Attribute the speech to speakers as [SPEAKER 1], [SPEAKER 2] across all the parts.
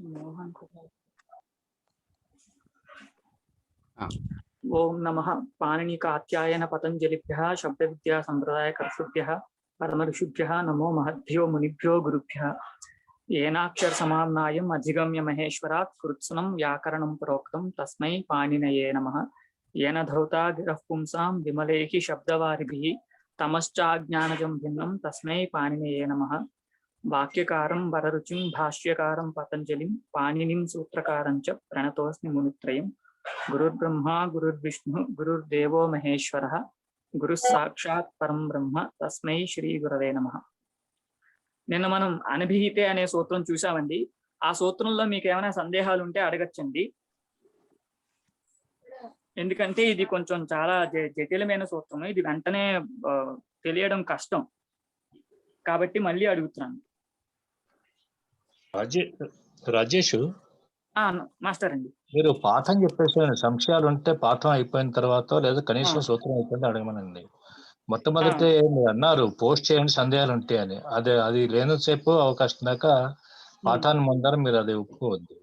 [SPEAKER 1] మోహన్
[SPEAKER 2] ఆ,
[SPEAKER 1] ఓం నమః పాణినికాత్యాయన పతంజలిభ్యః శబ్ద విద్యా సంప్రదాయ కర్తృభ్యః పరమ ఋషిభ్యః నమో మహద్భ్యో మునిభ్యో గురుభ్యః ఏనాక్షర సమామ్నాయం అధిగమ్య మహేశ్వరాత్ కృత్స్నం వ్యాకరణం ప్రోక్తం తస్మై పాణినయే నమః ఏన ధౌతా గిరః పుంసాం విమలైః శబ్దవారిభిః తమశ్చాజ్ఞానజం భిన్నం తస్మై పాణినయే నమః వాక్యకారం వరరుచిం భాష్యకారం పతంజలిం పాణినిం సూత్రకారం చ ప్రణతోస్మి మునిత్రయం గురుర్బ్రహ్మ గురుర్విష్ణు గురుర్దేవో మహేశ్వరః గురుః సాక్షాత్ పరం బ్రహ్మ తస్మై శ్రీ గురవే నమః. నిన్న మనం అనభిహితే అనే సూత్రం చూసామండి. ఆ సూత్రంలో మీకు ఏమైనా సందేహాలు ఉంటే అడగచ్చండి, ఎందుకంటే ఇది కొంచెం చాలా జటిలమైన సూత్రం. ఇది వెంటనే తెలియడం కష్టం కాబట్టి మళ్ళీ అడుగుతున్నాను.
[SPEAKER 3] రాజేష్,
[SPEAKER 1] మాస్టర్ అండి,
[SPEAKER 3] మీరు పాఠం చెప్పేసాను. సంశయాలు ఉంటే పాఠం అయిపోయిన తర్వాత లేదా కనీసం సూత్రం అయిపోయింది అడగమనండి. మొట్టమొదటి మీరు అన్నారు పోస్ట్ చేయండి సందేహాలు ఉంటే అని. అది లేనంతసేపు అవకాశం దాకా పాఠాన్ని ముందర మీరు అది ఒప్పుకోవద్దు.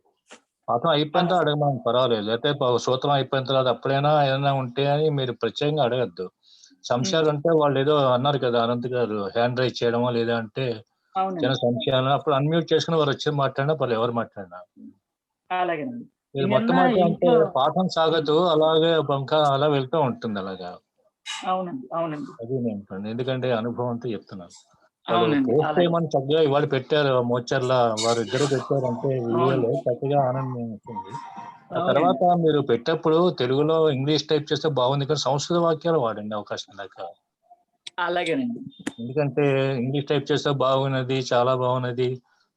[SPEAKER 3] పాఠం అయిపోయిన తర్వాత అడగమని పర్వాలేదు, లేకపోతే సూత్రం అయిపోయిన తర్వాత అప్పుడైనా ఏదైనా ఉంటే అని మీరు ప్రత్యేకంగా అడగద్దు. సంశయాలు ఉంటే వాళ్ళు ఏదో అన్నారు కదా అనంత్ గారు, హ్యాండ్ రైజ్ చేయడమో లేదా అంటే చిన్న సంశయాలు అప్పుడు అన్మ్యూట్ చేసుకుని వారు వచ్చి మాట్లాడినా పర్లేదు, ఎవరు మాట్లాడినా. మీరు మొట్టమొదటి అంటే పాఠం సాగదు, అలాగే బంకా అలా వెళ్తూ ఉంటుంది అలాగా. అది నేను ఎందుకంటే అనుభవంతో చెప్తున్నాను. వాళ్ళు పోస్ట్ చేయమని చక్కగా ఇవాళ పెట్టారు, మోచర్ల వారు ఇద్దరు పెట్టారంటే వీడియోలో చక్కగా ఆనందం వచ్చింది. ఆ తర్వాత మీరు పెట్టేప్పుడు తెలుగులో ఇంగ్లీష్ టైప్ చేస్తే బాగుంది, కానీ సంస్కృత వాక్యాలు వాడండి అవకాశం దాకా.
[SPEAKER 1] అలాగేనండి,
[SPEAKER 3] ఎందుకంటే ఇంగ్లీష్ టైప్ చేస్తే బాగున్నది, చాలా బాగున్నది.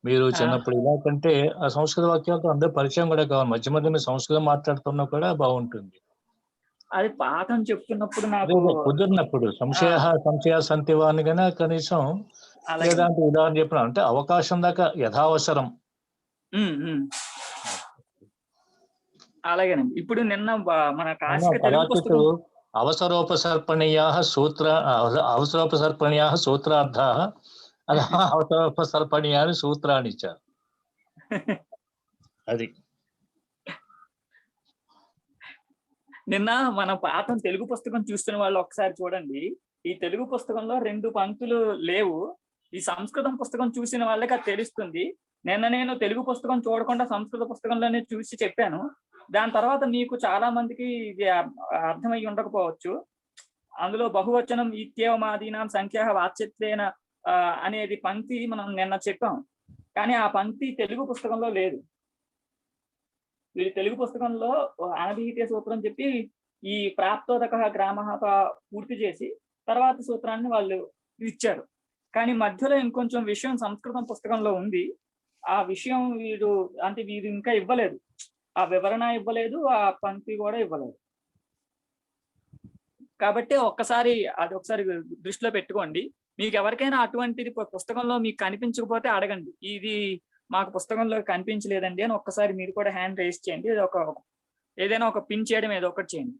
[SPEAKER 3] మీరు చిన్నప్పుడు ఇలా కంటే ఆ సంస్కృత వాక్యాలతో అందరూ పరిచయం కూడా కావాలి. మధ్య మధ్య మీరు సంస్కృతం మాట్లాడుతున్నా కూడా బాగుంటుంది.
[SPEAKER 1] అది పాఠం చెప్తున్నప్పుడు నాకు
[SPEAKER 3] కుదిరినప్పుడు సంశయ సంతివాన్ని కన్నా కనీసం లేదంటే ఉదాహరణ చెప్పిన అంటే అవకాశం దాకా యథావసరం.
[SPEAKER 1] అలాగేనండి. ఇప్పుడు నిన్న మన
[SPEAKER 3] అవసరోపసర్పణీయాః సూత్రార్థాః అవసరోపసర్పణీయాని సూత్రాన్ని చ. అది
[SPEAKER 1] నిన్న మన పాఠం తెలుగు పుస్తకం చూస్తున్న వాళ్ళు ఒకసారి చూడండి. ఈ తెలుగు పుస్తకంలో 2 పంక్తులు లేవు. ఈ సంస్కృతం పుస్తకం చూసిన వాళ్ళకి అది తెలుస్తుంది. నిన్న నేను తెలుగు పుస్తకం చూడకుండా సంస్కృత పుస్తకంలోనే చూసి చెప్పాను. దాని తర్వాత మీకు చాలా మందికి ఇది అర్థమై ఉండకపోవచ్చు. అందులో బహువచనం ఇత్యేవమాదీనాం సంఖ్యా వాచ్యత్వేన అనేది పంక్తి మనం నిన్న చెప్పాం, కానీ ఆ పంక్తి తెలుగు పుస్తకంలో లేదు. వీరి తెలుగు పుస్తకంలో అనభిహితే సూత్రం చెప్పి ఈ ప్రాప్తోదక గ్రామః పూర్తి చేసి తర్వాత సూత్రాన్ని వాళ్ళు ఇచ్చారు. కానీ మధ్యలో ఇంకొంచెం విషయం సంస్కృతం పుస్తకంలో ఉంది. ఆ విషయం వీరు ఇంకా ఇవ్వలేదు, ఆ వివరణ ఇవ్వలేదు, ఆ పంక్తి కూడా ఇవ్వలేదు. కాబట్టి ఒకసారి దృష్టిలో పెట్టుకోండి. మీకు ఎవరికైనా అటువంటిది పుస్తకంలో మీకు కనిపించకపోతే అడగండి, ఇది మాకు పుస్తకంలో కనిపించలేదండి అని ఒక్కసారి మీరు కూడా హ్యాండ్ రైజ్ చేయండి. ఏదైనా ఒక పిన్ చేయడం ఏదో ఒకటి చేయండి.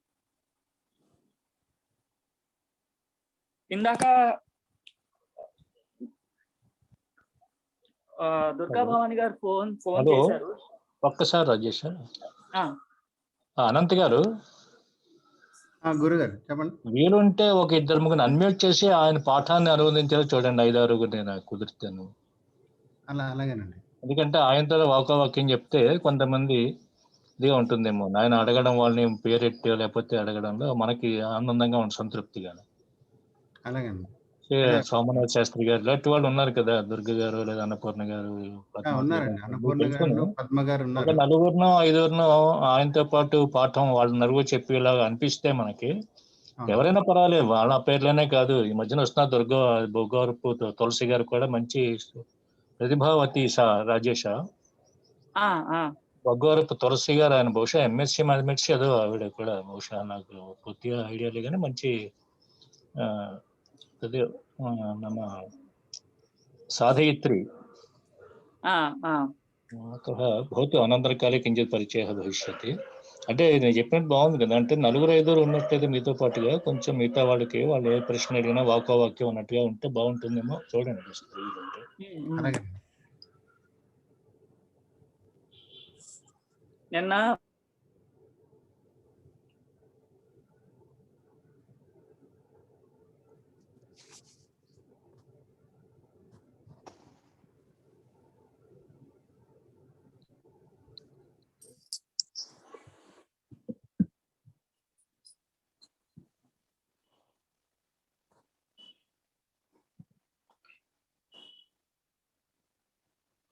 [SPEAKER 1] ఇందాక దుర్గా భవాని గారు ఫోన్ చేశారు.
[SPEAKER 3] ఒక్కసారి రాజేష్, అనంత్ గారు
[SPEAKER 2] గురుగారు చెప్పండి.
[SPEAKER 3] వీలుంటే ఒక 2-3 అన్మ్యూట్ చేసి ఆయన పాఠాన్ని అనువదించాలో చూడండి. 5-6 నేను కుదిరితాను.
[SPEAKER 2] అలాగేనండి.
[SPEAKER 3] ఎందుకంటే ఆయనతో వాక్యం చెప్తే కొంతమంది ఇదిగా ఉంటుందేమో, ఆయన అడగడం వాళ్ళని పేరెట్టి లేకపోతే అడగడంలో మనకి ఆనందంగా ఉంటుంది, సంతృప్తిగా.
[SPEAKER 2] అలాగేనండి.
[SPEAKER 3] సోమనాథ శాస్త్రి గారు ఇలాంటి వాళ్ళు ఉన్నారు కదా, దుర్గ గారు లేదా అన్నపూర్ణ గారు, ఒక 4-5 ఆయనతో పాటు పాఠం వాళ్ళ నలుగురు చెప్పేలాగా అనిపిస్తే మనకి ఎవరైనా పర్వాలేదు, వాళ్ళ పేర్లనే కాదు. ఈ మధ్యన వస్తున్న బొగ్గవరపు తులసి గారు కూడా మంచి ప్రతిభావతి రాజేష. బొగ్గవరపు తులసి గారు, ఆయన బహుశా ఎంఎస్సీ మ్యాథమెటిక్స్ ఏదో ఆవిడ కూడా, బహుశా నాకు పూర్తిగా ఐడియా లేదు కానీ మంచి ನಮ್ಮ ಸಾಧಯಿತ್ರಿ భవతు అనంతరకాలే కించిత్ పరిచయ భవిష్యతి. అంటే నేను చెప్పినట్టు బాగుంది కదా, అంటే 4-5 ఉన్నట్టయితే మీతో పాటుగా కొంచెం మిగతా వాళ్ళకి వాళ్ళు ఏ ప్రశ్న అడిగినా వాక్యం ఉన్నట్టుగా ఉంటే బాగుంటుందేమో చూడండి.
[SPEAKER 1] నిన్న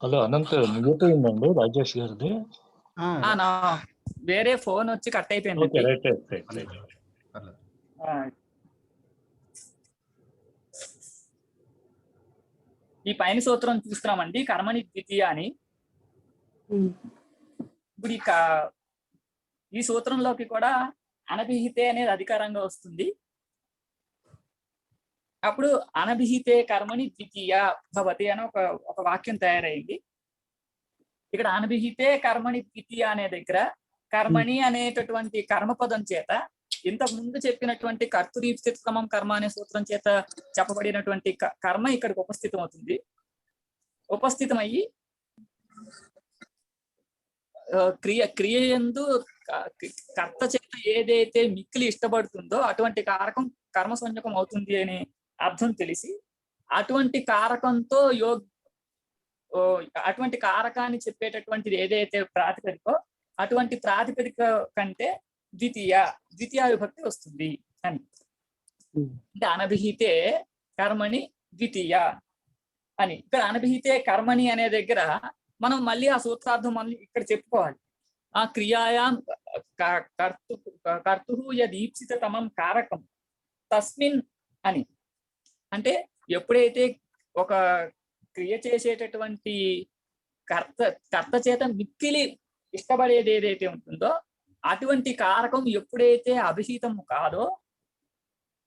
[SPEAKER 3] హలో అనంత్, మ్యూట్ అయిందండి రాజేష్ గారిది.
[SPEAKER 1] నా వేరే ఫోన్ వచ్చి కట్
[SPEAKER 3] ఓకే,
[SPEAKER 1] అయిపోయింది.
[SPEAKER 3] Right right right right.
[SPEAKER 2] పర్లేదు.
[SPEAKER 1] ఈ పైన సూత్రం చూస్తున్నామండి, కర్మణి ద్వితీయ అని. ఇప్పుడు ఈ సూత్రంలోకి కూడా అనభిహితే అనేది అధికారంగా వస్తుంది. అప్పుడు అనభిహితే కర్మణి ద్వితీయ భవతి అని ఒక వాక్యం తయారైంది. ఇక్కడ అనభిహితే కర్మణి ద్వితీయ అనే దగ్గర కర్మణి అనేటటువంటి కర్మపదం చేత ఇంతకు ముందు చెప్పినటువంటి కర్తృప్సితమం కర్మ అనే సూత్రం చేత చెప్పబడినటువంటి కర్మ ఇక్కడికి ఉపస్థితం అవుతుంది. ఉపస్థితమయ్యి క్రియ యందు కర్త చేత ఏదైతే మిక్కిలి ఇష్టపడుతుందో అటువంటి కారకం కర్మ సంజ్ఞకం అవుతుంది అని అర్థం తెలిసి అటువంటి కారకంతో అటువంటి కారకాన్ని చెప్పేటటువంటిది ఏదైతే ప్రాతిపదికో అటువంటి ప్రాతిపదిక కంటే ద్వితీయ విభక్తి వస్తుంది అని. అంటే అనభిహితే కర్మణి ద్వితీయ అని. ఇక్కడ అనభిహితే కర్మణి అనే దగ్గర మనం మళ్ళీ ఆ సూత్రార్థం మళ్ళీ ఇక్కడ చెప్పుకోవాలి. ఆ క్రియాయాం కర్తు యదీప్సితమం కారకం తస్మిన్ అని. అంటే ఎప్పుడైతే ఒక క్రియ చేసేటటువంటి కర్త చేత మిక్కిలి ఇష్టపడేది ఏదైతే ఉంటుందో అటువంటి కారకం ఎప్పుడైతే అభిహితం కాదో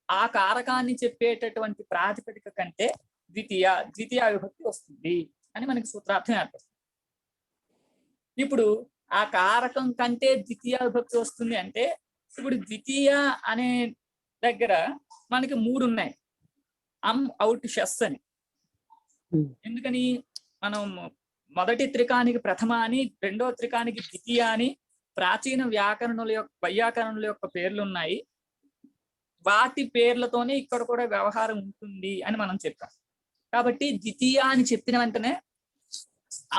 [SPEAKER 1] ఆ కారకాన్ని చెప్పేటటువంటి ప్రాతిపదిక కంటే ద్వితీయ విభక్తి వస్తుంది అని మనకి సూత్రార్థం ఏర్పడుతుంది. ఇప్పుడు ఆ కారకం కంటే ద్వితీయ విభక్తి వస్తుంది అంటే ఇప్పుడు ద్వితీయ అనే దగ్గర మనకి 3 ఉన్నాయి. అవుట్ షస్ అని. ఎందుకని మనం మొదటి త్రికానికి ప్రథమ అని, రెండో త్రికానికి ద్వితీయ అని ప్రాచీన వైయాకరణుల యొక్క పేర్లు ఉన్నాయి. వాటి పేర్లతోనే ఇక్కడ కూడా వ్యవహారం ఉంటుంది అని మనం చెప్పాం. కాబట్టి ద్వితీయ అని చెప్పిన వెంటనే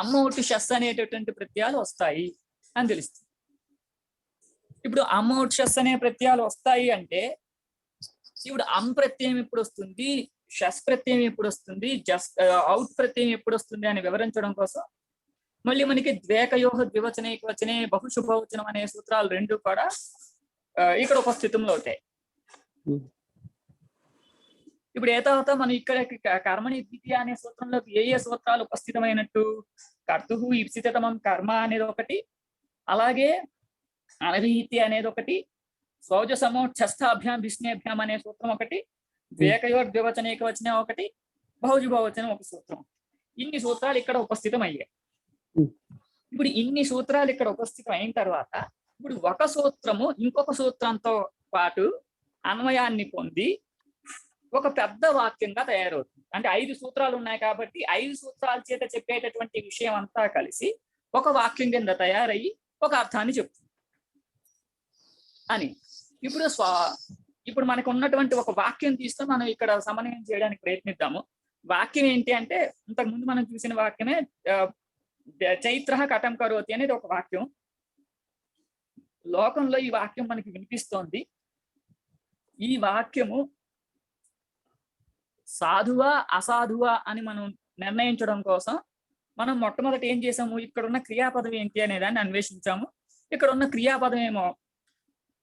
[SPEAKER 1] అమ్మౌట్ షస్ అనేటటువంటి ప్రత్యయాలు వస్తాయి అని తెలుస్తుంది. ఇప్పుడు అమ్మౌట్ షస్ అనే ప్రత్యయాలు వస్తాయి అంటే ఇప్పుడు ప్రత్యయం ఎప్పుడు వస్తుంది, షస్ ప్రత్యయం ఎప్పుడు వస్తుంది, అవుట్ ప్రత్యయం ఎప్పుడు వస్తుంది అని వివరించడం కోసం మళ్ళీ మనకి ద్వేకయోహ ద్వివచన ఏకవచనే బహుశుభవచనం అనే సూత్రాలు 2 కూడా ఇక్కడ ఉపస్థితంలో అవుతాయి. ఇప్పుడు ఏ తర్వాత మనం ఇక్కడ కర్మణి ద్వితీయ అనే సూత్రంలోకి ఏ సూత్రాలు ఉపస్థితమైనట్టు కర్తుహు ఇప్సితమం కర్మ అనేది ఒకటి, అలాగే అనభిహితి అనేది ఒకటి, సౌజసమోక్షస్థాభ్యాం విష్ణేభ్యాం అనే సూత్రం ఒకటి, ద్వేకయోర్ ద్వివచన ఏకవచనం ఒకటి, బహుజుభవచనం ఒక సూత్రం. ఇన్ని సూత్రాలు ఇక్కడ ఉపస్థితం అయ్యాయి. ఇప్పుడు ఇన్ని సూత్రాలు ఇక్కడ ఉపస్థితం అయిన తర్వాత ఇప్పుడు ఒక సూత్రము ఇంకొక సూత్రంతో పాటు అన్వయాన్ని పొంది ఒక పెద్ద వాక్యంగా తయారవుతుంది. అంటే 5 సూత్రాలు ఉన్నాయి కాబట్టి 5 సూత్రాల చేత చెప్పేటటువంటి విషయం అంతా కలిసి ఒక వాక్యం కింద తయారయ్యి ఒక అర్థాన్ని చెప్తుంది అని. ఇప్పుడు మనకు ఉన్నటువంటి ఒక వాక్యం తీస్తే మనం ఇక్కడ సమన్వయం చేయడానికి ప్రయత్నిద్దాము. వాక్యం ఏంటి అంటే ఇంతకుముందు మనం చూసిన వాక్యమే చైత్ర కటం కరోతి అనేది ఒక వాక్యం. లోకంలో ఈ వాక్యం మనకి వినిపిస్తోంది. ఈ వాక్యము సాధువా అసాధువా అని మనం నిర్ణయించడం కోసం మనం మొట్టమొదటి ఏం చేసాము, ఇక్కడ ఉన్న క్రియాపదం ఏంటి అనే దాన్ని అన్వేషించాము. ఇక్కడ ఉన్న క్రియాపదం ఏమో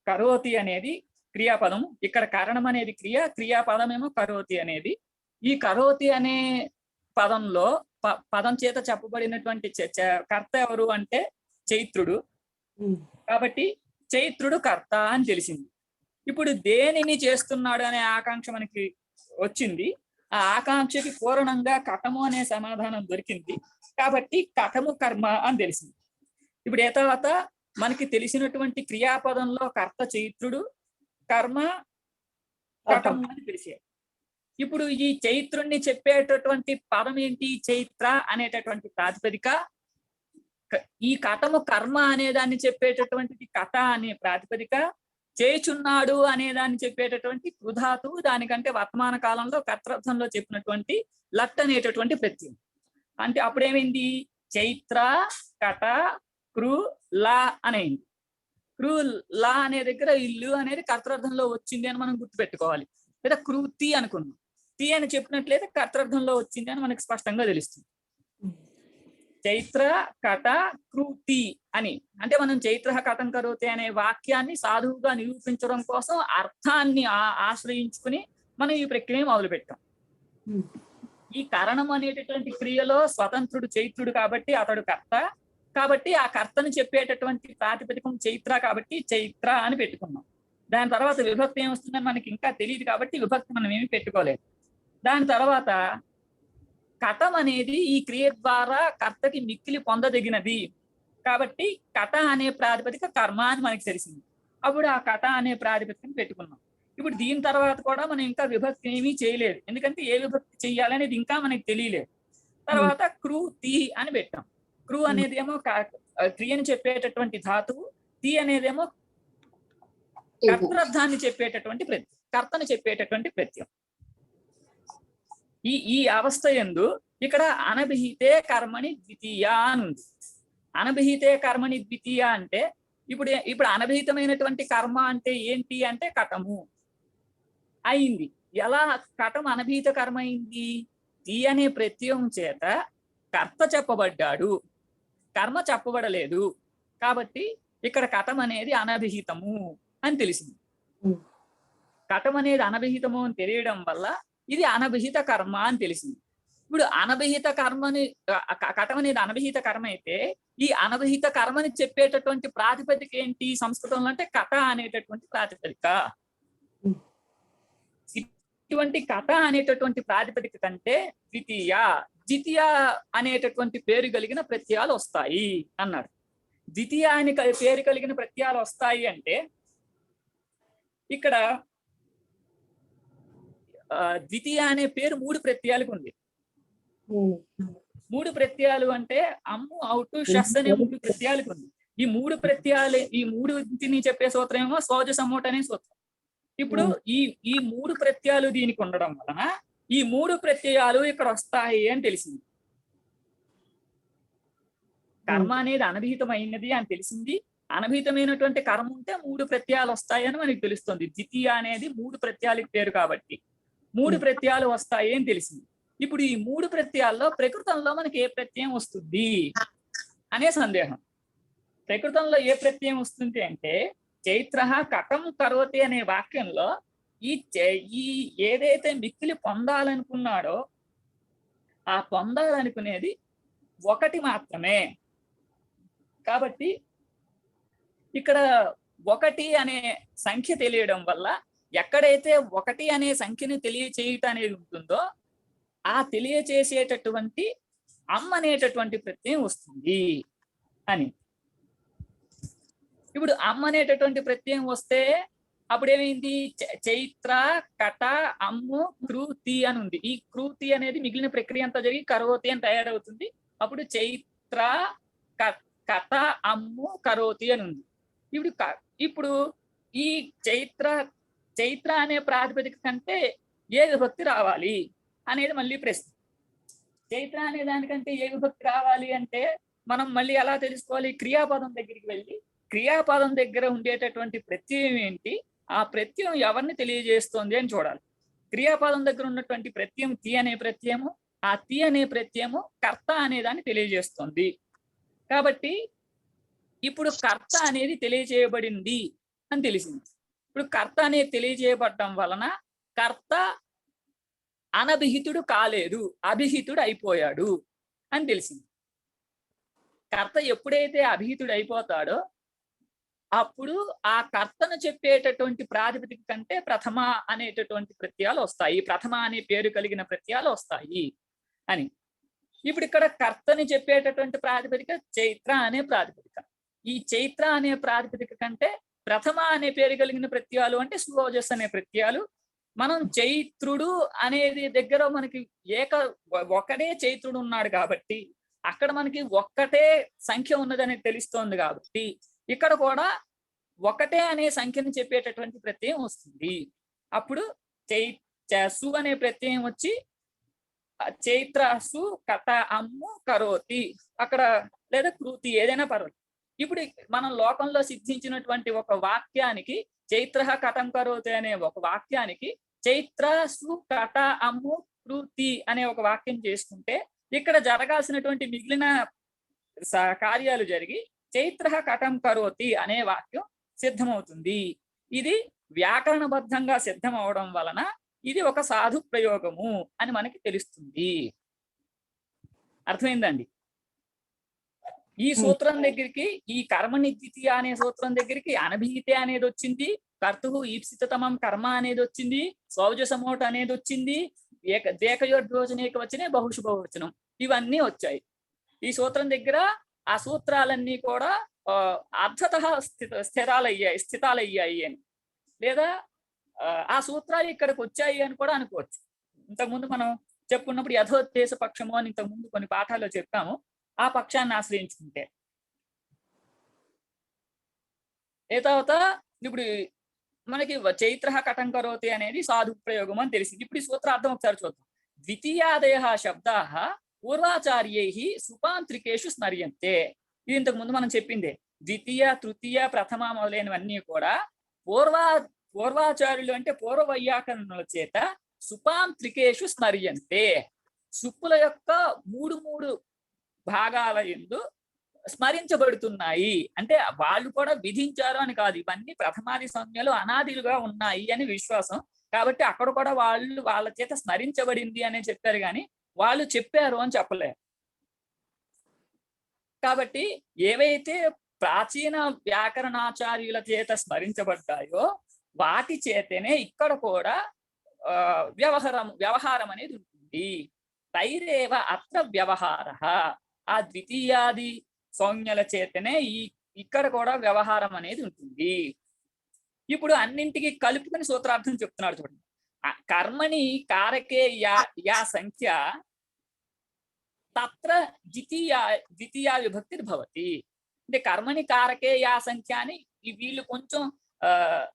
[SPEAKER 1] కరోతి అనేది క్రియాపదం, ఇక్కడ కారణం అనేది క్రియాపదం ఏమో కరోతి అనేది. ఈ కరోతి అనే పదంలో పదం చేత చెప్పబడినటువంటి కర్త ఎవరు అంటే చైత్రుడు. కాబట్టి చైత్రుడు కర్త అని తెలిసింది. ఇప్పుడు దేనిని చేస్తున్నాడు అనే ఆకాంక్ష మనకి వచ్చింది. ఆ ఆకాంక్షకి పూర్ణంగా కటము అనే సమాధానం దొరికింది. కాబట్టి కటము కర్మ అని తెలిసింది. ఇప్పుడు ఏ తర్వాత మనకి తెలిసినటువంటి క్రియాపదంలో కర్త చైత్రుడు, కర్మ కటము అని తెలిసాయి. ఇప్పుడు ఈ చైత్రుణ్ణి చెప్పేటటువంటి పదం ఏంటి, చైత్ర అనేటటువంటి ప్రాతిపదిక ఈ కటము కర్మ అనే దాన్ని చెప్పేటటువంటిది కట అనే ప్రాతిపదిక, చేయుచున్నాడు అనే దాన్ని చెప్పేటటువంటి కృధాతు, దానికంటే వర్తమాన కాలంలో కర్తృర్థంలో చెప్పినటువంటి లట్ అనేటటువంటి ప్రత్యయం. అంటే అప్పుడేమైంది, చైత్ర కట కృ లా అనేది. కృ లా అనే దగ్గర ఇల్లు అనేది కర్తృర్థంలో వచ్చింది అని మనం గుర్తుపెట్టుకోవాలి. లేదా కృతి అనుకున్నాం, తి అని చెప్పినట్లయితే కర్తృర్థంలో వచ్చింది అని మనకి స్పష్టంగా తెలుస్తుంది. చైత్ర కట కృతి అని అంటే మనం చైత్ర కటం కరోతే అనే వాక్యాన్ని సాధువుగా నిరూపించడం కోసం అర్థాన్ని ఆశ్రయించుకుని మనం ఈ ప్రక్రియ మొదలు పెట్టాం. ఈ కరణం అనేటటువంటి క్రియలో స్వతంత్రుడు చైత్రుడు కాబట్టి అతడు కర్త, కాబట్టి ఆ కర్తను చెప్పేటటువంటి ప్రాతిపదికం చైత్ర కాబట్టి చైత్ర అని పెట్టుకున్నాం. దాని తర్వాత విభక్తి ఏమొస్తుందని మనకి ఇంకా తెలియదు కాబట్టి విభక్తి మనం ఏమి పెట్టుకోలేదు. దాని తర్వాత కటం అనేది ఈ క్రియ ద్వారా కర్తకి మిక్కిలి పొందదగినది కాబట్టి కట అనే ప్రాతిపదిక కర్మ అని మనకి తెలిసింది. అప్పుడు ఆ కట అనే ప్రాతిపదికను పెట్టుకున్నాం. ఇప్పుడు దీని తర్వాత కూడా మనం ఇంకా విభక్తి ఏమీ చేయలేదు, ఎందుకంటే ఏ విభక్తి చెయ్యాలనేది ఇంకా మనకి తెలియలేదు. తర్వాత కృతి అని పెట్టాం. కృ అనేదేమో క్రియని చెప్పేటటువంటి ధాతువు, తి అనేదేమో కర్తృర్థాన్ని చెప్పేటటువంటి ప్రత్యయం, కర్తను చెప్పేటటువంటి ప్రత్యయం. ఈ అవస్థ యందు ఇక్కడ అనభిహితే కర్మణి ద్వితీయ అని ఉంది. అనభిహితే కర్మణి ద్వితీయ అంటే ఇప్పుడు అనభిహితమైనటువంటి కర్మ అంటే ఏంటి అంటే కటము అయింది. ఎలా కటం అనభిహిత కర్మ అయింది? తి అనే ప్రత్యయం చేత కర్త చెప్పబడ్డాడు, కర్మ చెప్పబడలేదు. కాబట్టి ఇక్కడ కటం అనేది అనభిహితము అని తెలిసింది. కటం అనేది అనభిహితము అని తెలియడం వల్ల ఇది అనభిహిత కర్మ అని తెలిసింది. ఇప్పుడు అనభిహిత కర్మని కటం అనేది అనభిహిత కర్మ అయితే ఈ అనభిహిత కర్మని చెప్పేటటువంటి ప్రాతిపదిక ఏంటి సంస్కృతంలో అంటే కట అనేటటువంటి ప్రాతిపదిక. ఇటువంటి కట అనేటటువంటి ప్రాతిపదిక కంటే ద్వితీయ అనేటటువంటి పేరు కలిగిన ప్రత్యయాలు వస్తాయి అన్నాడు. ద్వితీయ అని పేరు కలిగిన ప్రత్యయాలు వస్తాయి అంటే ఇక్కడ ద్వితీయ అనే పేరు 3 ప్రత్యయాలకు ఉంది. 3 ప్రత్యయాలు అంటే అమ్ము అవుటు షస్ అనే 3 ప్రత్యయాలకు ఉంది. ఈ 3 ప్రత్యయాలు, ఈ 3 చెప్పే సూత్రం ఏమో సోజ సమోట అనే సూత్రం. ఇప్పుడు ఈ 3 ప్రత్యయాలు దీనికి ఉండడం వలన ఈ 3 ప్రత్యయాలు ఇక్కడ వస్తాయి అని తెలిసింది. కర్మ అనేది అనభిహితమైనది అని తెలిసింది. అనభిహితమైనటువంటి కర్మ ఉంటే 3 ప్రత్యయాలు వస్తాయని మనకి తెలుస్తుంది. ద్వితీయ అనేది 3 ప్రత్యయాలకు పేరు కాబట్టి 3 ప్రత్యయాలు వస్తాయి అని తెలిసింది. ఇప్పుడు ఈ 3 ప్రత్యయాల్లో ప్రకృతంలో మనకి ఏ ప్రత్యయం వస్తుంది అనే సందేహం. ప్రకృతంలో ఏ ప్రత్యయం వస్తుంది అంటే చైత్ర కటం కరోతి అనే వాక్యంలో ఈ ఏదైతే మిక్కిలి పొందాలనుకున్నాడో ఆ పొందాలనుకునేది ఒకటి మాత్రమే. కాబట్టి ఇక్కడ 1 అనే సంఖ్య తెలియడం వల్ల ఎక్కడైతే 1 అనే సంఖ్యని తెలియచేయటం అనేది ఉంటుందో ఆ తెలియచేసేటటువంటి అమ్మ అనేటటువంటి ప్రత్యయం వస్తుంది అని. ఇప్పుడు అమ్మ అనేటటువంటి ప్రత్యయం వస్తే అప్పుడేమైంది, చైత్ర కట అమ్ము కృతి అని ఉంది. ఈ కృతి అనేది మిగిలిన ప్రక్రియ అంతా జరిగి కరోతి అని తయారవుతుంది. అప్పుడు చైత్ర కట అమ్ము కరోతి అని ఉంది. ఇప్పుడు ఈ చైత్ర అనే ప్రాతిపదిక కంటే ఏ విభక్తి రావాలి అనేది మళ్ళీ ప్రశ్న. చైత్ర అనే దానికంటే ఏ విభక్తి రావాలి అంటే మనం మళ్ళీ ఎలా తెలుసుకోవాలి? క్రియాపదం దగ్గరికి వెళ్ళి క్రియాపదం దగ్గర ఉండేటటువంటి ప్రత్యయం ఏంటి, ఆ ప్రత్యయం ఎవరిని తెలియజేస్తోంది అని చూడాలి. క్రియాపదం దగ్గర ఉన్నటువంటి ప్రత్యయం తి అనే ప్రత్యయము, ఆ తి అనే ప్రత్యయము కర్త అనే దాన్ని తెలియజేస్తుంది. కాబట్టి ఇప్పుడు కర్త అనేది తెలియజేయబడింది అని తెలిసింది. ఇప్పుడు కర్త అనేది తెలియజేయబడటం వలన కర్త అనభిహితుడు కాలేదు, అభిహితుడు అయిపోయాడు అని తెలిసింది. కర్త ఎప్పుడైతే అభిహితుడు అయిపోతాడో అప్పుడు ఆ కర్తను చెప్పేటటువంటి ప్రాతిపదిక కంటే ప్రథమ అనేటటువంటి ప్రత్యయాలు వస్తాయి, ప్రథమ అనే పేరు కలిగిన ప్రత్యయాలు వస్తాయి అని. ఇప్పుడు ఇక్కడ కర్తని చెప్పేటటువంటి ప్రాతిపదిక చైత్ర అనే ప్రాతిపదిక. ఈ చైత్ర అనే ప్రాతిపదిక కంటే ప్రథమ అనే పేరు కలిగిన ప్రత్యయాలు అంటే సులోజస్ అనే ప్రత్యయాలు. మనం చైత్రుడు అనేది దగ్గర మనకి ఒకడే చైత్రుడు ఉన్నాడు కాబట్టి అక్కడ మనకి ఒక్కటే సంఖ్య ఉన్నదని తెలుస్తోంది కాబట్టి ఇక్కడ కూడా ఒకటే అనే సంఖ్యను చెప్పేటటువంటి ప్రత్యయం వస్తుంది. అప్పుడు సు అనే ప్రత్యయం వచ్చి చైత్రసు కట అమ్ము కరోతి అక్కడ లేదా కృతి ఏదైనా పర్వాలేదు. ఇప్పుడు మనం లోకంలో సిద్ధించినటువంటి ఒక వాక్యానికి చైత్ర కటం కరోతి అనే ఒక వాక్యానికి చైత్రసు కట అమ్ము కృతి అనే ఒక వాక్యం చేసుకుంటే ఇక్కడ జరగాల్సినటువంటి మిగిలిన కార్యాలు జరిగి చైత్ర కటం కరోతి అనే వాక్యం సిద్ధమవుతుంది. ఇది వ్యాకరణబద్ధంగా సిద్ధం అవడం వలన ఇది ఒక సాధు ప్రయోగము అని మనకి తెలుస్తుంది. అర్థమైందండి? ఈ సూత్రం దగ్గరికి, ఈ కర్మని ద్వితీయ అనే సూత్రం దగ్గరికి అనభీతే అనేది వచ్చింది, కర్తుహు ఈప్సితమం కర్మ అనేది వచ్చింది, సౌజసమోట అనేది వచ్చింది, దేకయోర్ధ్వచనేక వచనే బహుశు బహువచనం ఇవన్నీ వచ్చాయి. ఈ సూత్రం దగ్గర ఆ సూత్రాలన్నీ కూడా అర్థత స్థితాలయ్యాయి అని, లేదా ఆ సూత్రాలు ఇక్కడికి వచ్చాయి అని కూడా అనుకోవచ్చు. ఇంతకుముందు మనం చెప్పుకున్నప్పుడు యథోద్దేశ పక్షము అని ఇంతకుముందు కొన్ని పాఠాల్లో చెప్పాము. ఆ పక్షాన్ని ఆశ్రయించుకుంటే ఏ తర్వాత ఇప్పుడు మనకి చైత్ర కటం కరోతి అనేది సాధు ప్రయోగం అని తెలిసింది. ఇప్పుడు ఈ సూత్రార్థం ఒకసారి చూద్దాం. ద్వితీయాదయ శబ్దా పూర్వాచార్యై సుపాంత్రికేషు స్మర్యంతే. ఇది ఇంతకు ముందు మనం చెప్పిందే. ద్వితీయ, తృతీయ, ప్రథమ మొదలైనవన్నీ కూడా పూర్వాచార్యులు అంటే పూర్వ వైయాకరణల చేత సుపాంత్రికేషు స్మర్యంతే. సుప్పుల యొక్క మూడు భాగాల యందు స్మరించబడుతున్నాయి. అంటే వాళ్ళు కూడా విధించారు అని కాదు, ఇవన్నీ ప్రథమాది సంజ్ఞలు అనాదిలుగా ఉన్నాయి అని విశ్వాసం. కాబట్టి అక్కడ కూడా వాళ్ళ చేత స్మరించబడింది అనే చెప్పారు, కానీ వాళ్ళు చెప్పారు అని చెప్పలేరు. కాబట్టి ఏవైతే ప్రాచీన వ్యాకరణాచార్యుల చేత స్మరించబడ్డాయో వాటి చేతనే ఇక్కడ కూడా వ్యవహారం అనేది ఉంటుంది. తైరేవ అత్ర వ్యవహార, ఆ ద్వితీయాది సంజ్ఞల చేతనే ఇక్కడ కూడా వ్యవహారం అనేది ఉంటుంది. ఇప్పుడు అన్నింటికి కలుపుకుని సూత్రార్థం చెప్తున్నాడు చూడండి. కర్మని కారకే యా సంఖ్య తత్ర ద్వితీయ విభక్తి భవతి. అంటే కర్మని కారకే యా సంఖ్య అని వీళ్ళు కొంచెం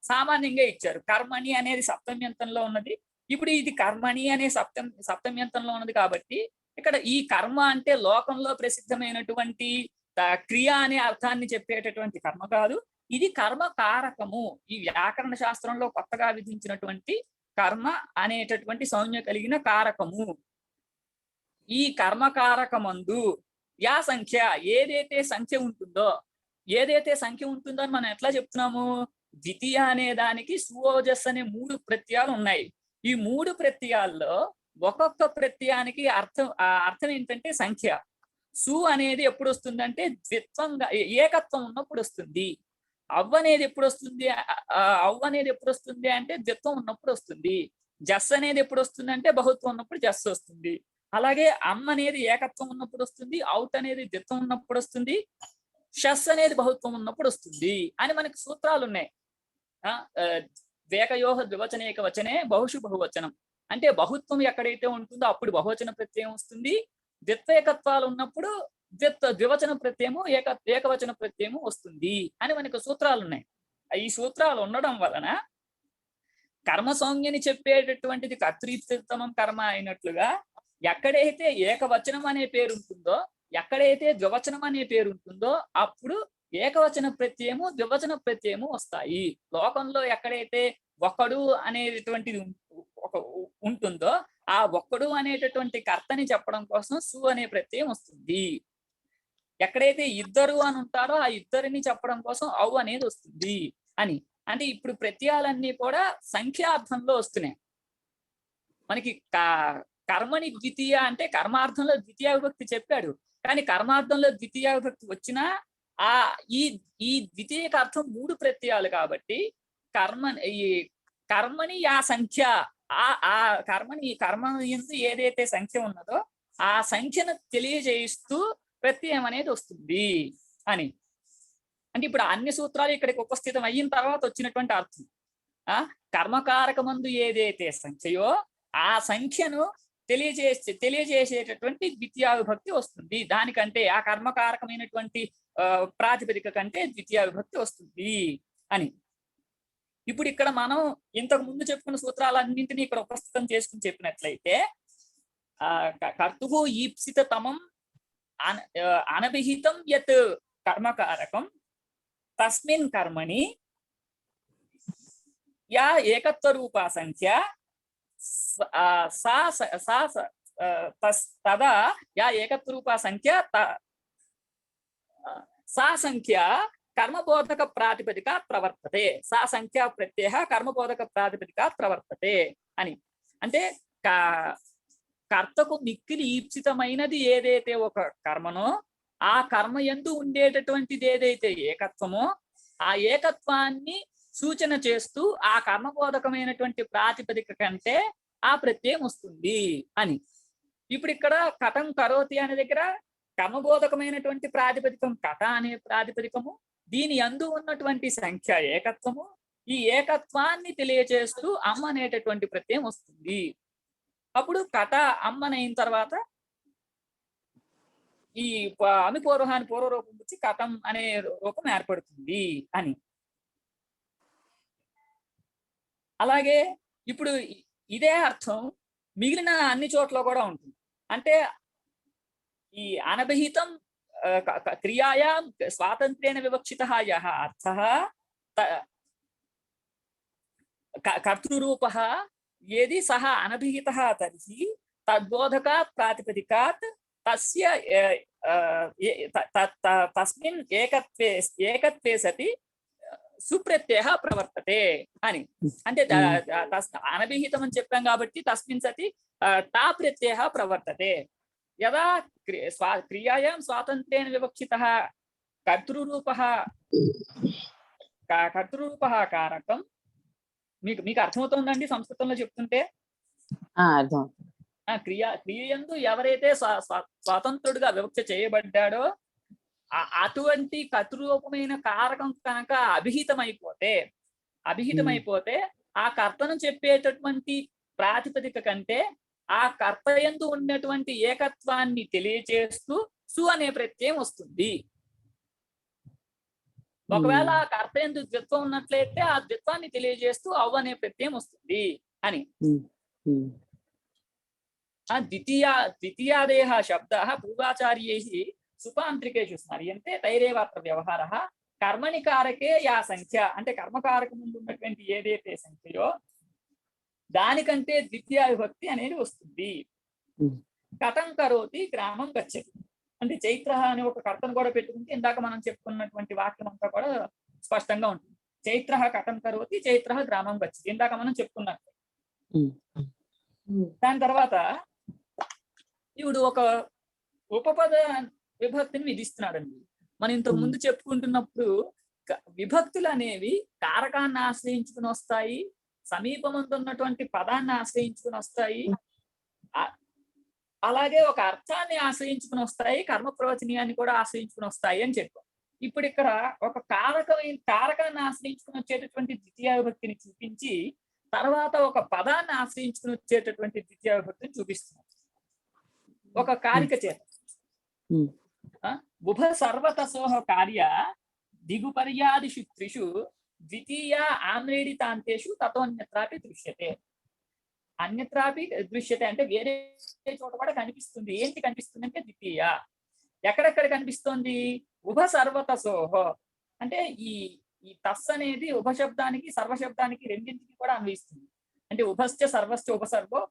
[SPEAKER 1] సామాన్యంగా ఇచ్చారు. కర్మణి అనేది సప్తమ్యంతంలో ఉన్నది. ఇప్పుడు ఇది కర్మణి అనే సప్తమ్యంతంలో ఉన్నది కాబట్టి ఇక్కడ ఈ కర్మ అంటే లోకంలో ప్రసిద్ధమైనటువంటి క్రియ అనే అర్థాన్ని చెప్పేటటువంటి కర్మ కాదు, ఇది కర్మ కారకము. ఈ వ్యాకరణ శాస్త్రంలో కొత్తగా విధించినటువంటి కర్మ అనేటటువంటి సంజ్ఞ కలిగిన కారకము. ఈ కర్మకారకమందు యా సంఖ్య, ఏదైతే సంఖ్య ఉంటుందో అని మనం ఎట్లా చెప్తున్నాము? ద్వితీయ అనే దానికి సుఓజస్ అనే 3 ప్రత్యయాలు ఉన్నాయి. ఈ 3 ప్రత్యయాల్లో ఒక్కొక్క ప్రత్యయానికి అర్థం ఏంటంటే సంఖ్య. సు అనేది ఎప్పుడు వస్తుందంటే ద్విత్వంగా ఏకత్వం ఉన్నప్పుడు వస్తుంది. అవ్వ అనేది ఎప్పుడు వస్తుంది అంటే ద్విత్వం ఉన్నప్పుడు వస్తుంది. జస్ అనేది ఎప్పుడు వస్తుంది అంటే బహుత్వం ఉన్నప్పుడు జస్ వస్తుంది. అలాగే అమ్ అనేది ఏకత్వం ఉన్నప్పుడు వస్తుంది, ఔట్ అనేది ద్విత్వం ఉన్నప్పుడు వస్తుంది, షస్ అనేది బహుత్వం ఉన్నప్పుడు వస్తుంది అని మనకి సూత్రాలు ఉన్నాయి. వేకయోహ ద్వివచనేక వచనే బహుశు బహువచనం అంటే బహుత్వం ఎక్కడైతే ఉంటుందో అప్పుడు బహువచన ప్రత్యయం వస్తుంది, ద్విత్వేకత్వాలు ఉన్నప్పుడు ద్వివచన ప్రత్యయము ఏకవచన ప్రత్యయము వస్తుంది అని మనకు సూత్రాలు ఉన్నాయి. ఈ సూత్రాలు ఉండడం వలన కర్మ సంజ్ఞని చెప్పేటటువంటిది కర్తృప్తమం కర్మ అయినట్లుగా ఎక్కడైతే ఏకవచనం అనే పేరు ఉంటుందో, ఎక్కడైతే ద్వివచనం అనే పేరు ఉంటుందో అప్పుడు ఏకవచన ప్రత్యయము ద్వివచన ప్రత్యయము వస్తాయి. లోకంలో ఎక్కడైతే ఒకడు అనేటటువంటిది ఉంటుందో ఆ ఒక్కడు అనేటటువంటి కర్తని చెప్పడం కోసం సు అనే ప్రత్యయం వస్తుంది. ఎక్కడైతే ఇద్దరు అని ఉంటారో ఆ ఇద్దరిని చెప్పడం కోసం ఔ అనేది వస్తుంది అని. అంటే ఇప్పుడు ప్రత్యయాలన్నీ కూడా సంఖ్యార్థంలో వస్తున్నాయి. మనకి కర్మని ద్వితీయ అంటే కర్మార్థంలో ద్వితీయ విభక్తి చెప్పాడు, కానీ కర్మార్థంలో ద్వితీయ విభక్తి వచ్చినా ఈ ద్వితీయక అర్థం 3 ప్రత్యయాలు కాబట్టి కర్మని ఆ సంఖ్య ఆ కర్మ ఎందు ఏదైతే సంఖ్య ఉన్నదో ఆ సంఖ్యను తెలియజేయిస్తూ ప్రత్యయం అనేది వస్తుంది అని. అంటే ఇప్పుడు అన్ని సూత్రాలు ఇక్కడికి ఉపస్థితం అయిన తర్వాత వచ్చినటువంటి అర్థం. కర్మకారకమందు ఏదైతే సంఖ్యయో ఆ సంఖ్యను తెలియజేసేటటువంటి ద్వితీయ విభక్తి వస్తుంది. దానికంటే ఆ కర్మకారకమైనటువంటి ప్రాతిపదిక కంటే ద్వితీయ విభక్తి వస్తుంది అని. ఇప్పుడు ఇక్కడ మనం ఇంతకు ముందు చెప్పుకున్న సూత్రాలన్నింటినీ ఇక్కడ ఉపస్థితం చేసుకుని చెప్పినట్లయితే కర్తుః ఈప్సిత తమం అనభిహితం యత్ కర్మకారకం తస్మిన్ కర్మణి యా ఏకత్వ రూపా సంఖ్య తదా యా ఏకత్వ రూపా సంఖ్య సా సంఖ్య కర్మబోధక ప్రాతిపదిక ప్రవర్తతే. సా సంఖ్యా ప్రత్యయ కర్మబోధక ప్రాతిపదిక ప్రవర్తతే అని. అంటే కర్తకు మిక్కిలి ఈప్సితమైనది ఏదైతే ఒక కర్మనో ఆ కర్మ యందు ఉండేటటువంటిది ఏదైతే ఏకత్వమో ఆ ఏకత్వాన్ని సూచన చేస్తూ ఆ కర్మబోధకమైనటువంటి ప్రాతిపదిక కంటే ఆ ప్రత్యయం వస్తుంది అని. ఇప్పుడు ఇక్కడ కథం కరోతి అనే దగ్గర కర్మబోధకమైనటువంటి ప్రాతిపదికం కథ అనే ప్రాతిపదికము, దీని యందు ఉన్నటువంటి సంఖ్య ఏకత్వము, ఈ ఏకత్వాన్ని తెలియజేస్తూ అమ్మ అనేటటువంటి ప్రత్యయం వస్తుంది. అప్పుడు కథ అమ్మనైన తర్వాత ఈ అమి పూర్వహాని పూర్వరూపం వచ్చి కథం అనే రూపం ఏర్పడుతుంది అని. అలాగే ఇప్పుడు ఇదే అర్థం మిగిలిన అన్ని చోట్ల కూడా ఉంటుంది. అంటే ఈ అనభిహితం క్రియాయాం స్వాతంత్ర్యేణ వివక్షితః యః అర్థః కర్తృరూపః यदि सः अनभिहितः तर्हि तद्बोधकात् प्रातिपदिकात् तस्य तस्मिन् एकत्वे सति सुप्रत्ययः प्रवर्तते అని. అంటే అనభిహితం అని చెప్పాం కాబట్టి తస్మిన్ సతి తా ప్రత్యయः ప్రవర్తతే. యదా క్రియాయాం స్వాతంత్ర్యేణ వివక్షితः కర్తృరూపः కారకం. మీకు అర్థమవుతుందండి సంస్కృతంలో చెప్తుంటే? క్రియందు ఎవరైతే స్వాతంత్రుడిగా వివక్ష చేయబడ్డాడో అటువంటి కర్తృరూపమైన కారకం కనుక అభిహితమైపోతే ఆ కర్తను చెప్పేటటువంటి ప్రాతిపదిక కంటే ఆ కర్తయందు ఉన్నటువంటి ఏకత్వాన్ని తెలియచేస్తూ సు అనే ప్రత్యయం వస్తుంది. ఒకవేళ ఆ కర్తయందు ద్విత్వం ఉన్నట్లయితే ఆ ద్విత్వాన్ని తెలియజేస్తూ అవ్వ అనే ప్రత్యయం వస్తుంది అని. ద్వితీయాదేహ శబ్దాః పూర్వాచార్యైః సుపాంత్రికేషు స్మర్యంతే తైరేవాత్ర వ్యవహారః కర్మణి కారకే యా సంఖ్య. అంటే కర్మకారకం ముందు ఉన్నటువంటి ఏదైతే సంఖ్యయో దానికంటే ద్వితీయ విభక్తి అనేది వస్తుంది. కథం కరోతి గ్రామం గచ్చతి. అంటే చైత్ర అనే ఒక కర్తను కూడా పెట్టుకుంటే ఇందాక మనం చెప్పుకున్నటువంటి వాక్యం అంతా కూడా స్పష్టంగా ఉంటుంది. చైత్ర కథం కరోతి చైత్ర గ్రామం గచ్చతి ఇందాక మనం చెప్పుకున్నట్టు. దాని తర్వాత ఇప్పుడు ఒక ఉపపద విభక్తిని విధిస్తున్నాడండి. మనం ఇంతకు ముందు చెప్పుకుంటున్నప్పుడు విభక్తులు అనేవి కారకాన్ని ఆశ్రయించుకుని వస్తాయి, సమీపమందు ఉన్నటువంటి పదాన్ని ఆశ్రయించుకుని వస్తాయి, అలాగే ఒక అర్థాన్ని ఆశ్రయించుకుని వస్తాయి, కర్మ ప్రవచనీయాన్ని కూడా ఆశ్రయించుకుని వస్తాయి అని చెప్పాం. ఇప్పుడు ఇక్కడ ఒక కారకాన్ని ఆశ్రయించుకుని వచ్చేటటువంటి ద్వితీయ విభక్తిని చూపించి తర్వాత ఒక పదాన్ని ఆశ్రయించుకుని వచ్చేటటువంటి ద్వితీయ విభక్తిని చూపిస్తున్నారు ఒక కారిక చేత. ఉభ సర్వతసోహ కార్య దిగుపర్యాదిషు త్రిషు ద్వితీయ ఆమ్రేడితాంతేషు తతోన్యత్రాపి దృశ్యతే. అన్యత్రాపి దృశ్యతే అంటే వేరే చోట కూడా కనిపిస్తుంది. ఏంటి కనిపిస్తుంది అంటే ద్వితీయ. ఎక్కడెక్కడ కనిపిస్తోంది? ఉభ సర్వతసోహ అంటే ఈ తస్ అనేది ఉభశబ్దానికి సర్వశబ్దానికి రెండింటికి కూడా అన్వయిస్తుంది. అంటే ఉభశ్చ సర్వశ్చ ఉపసర్గో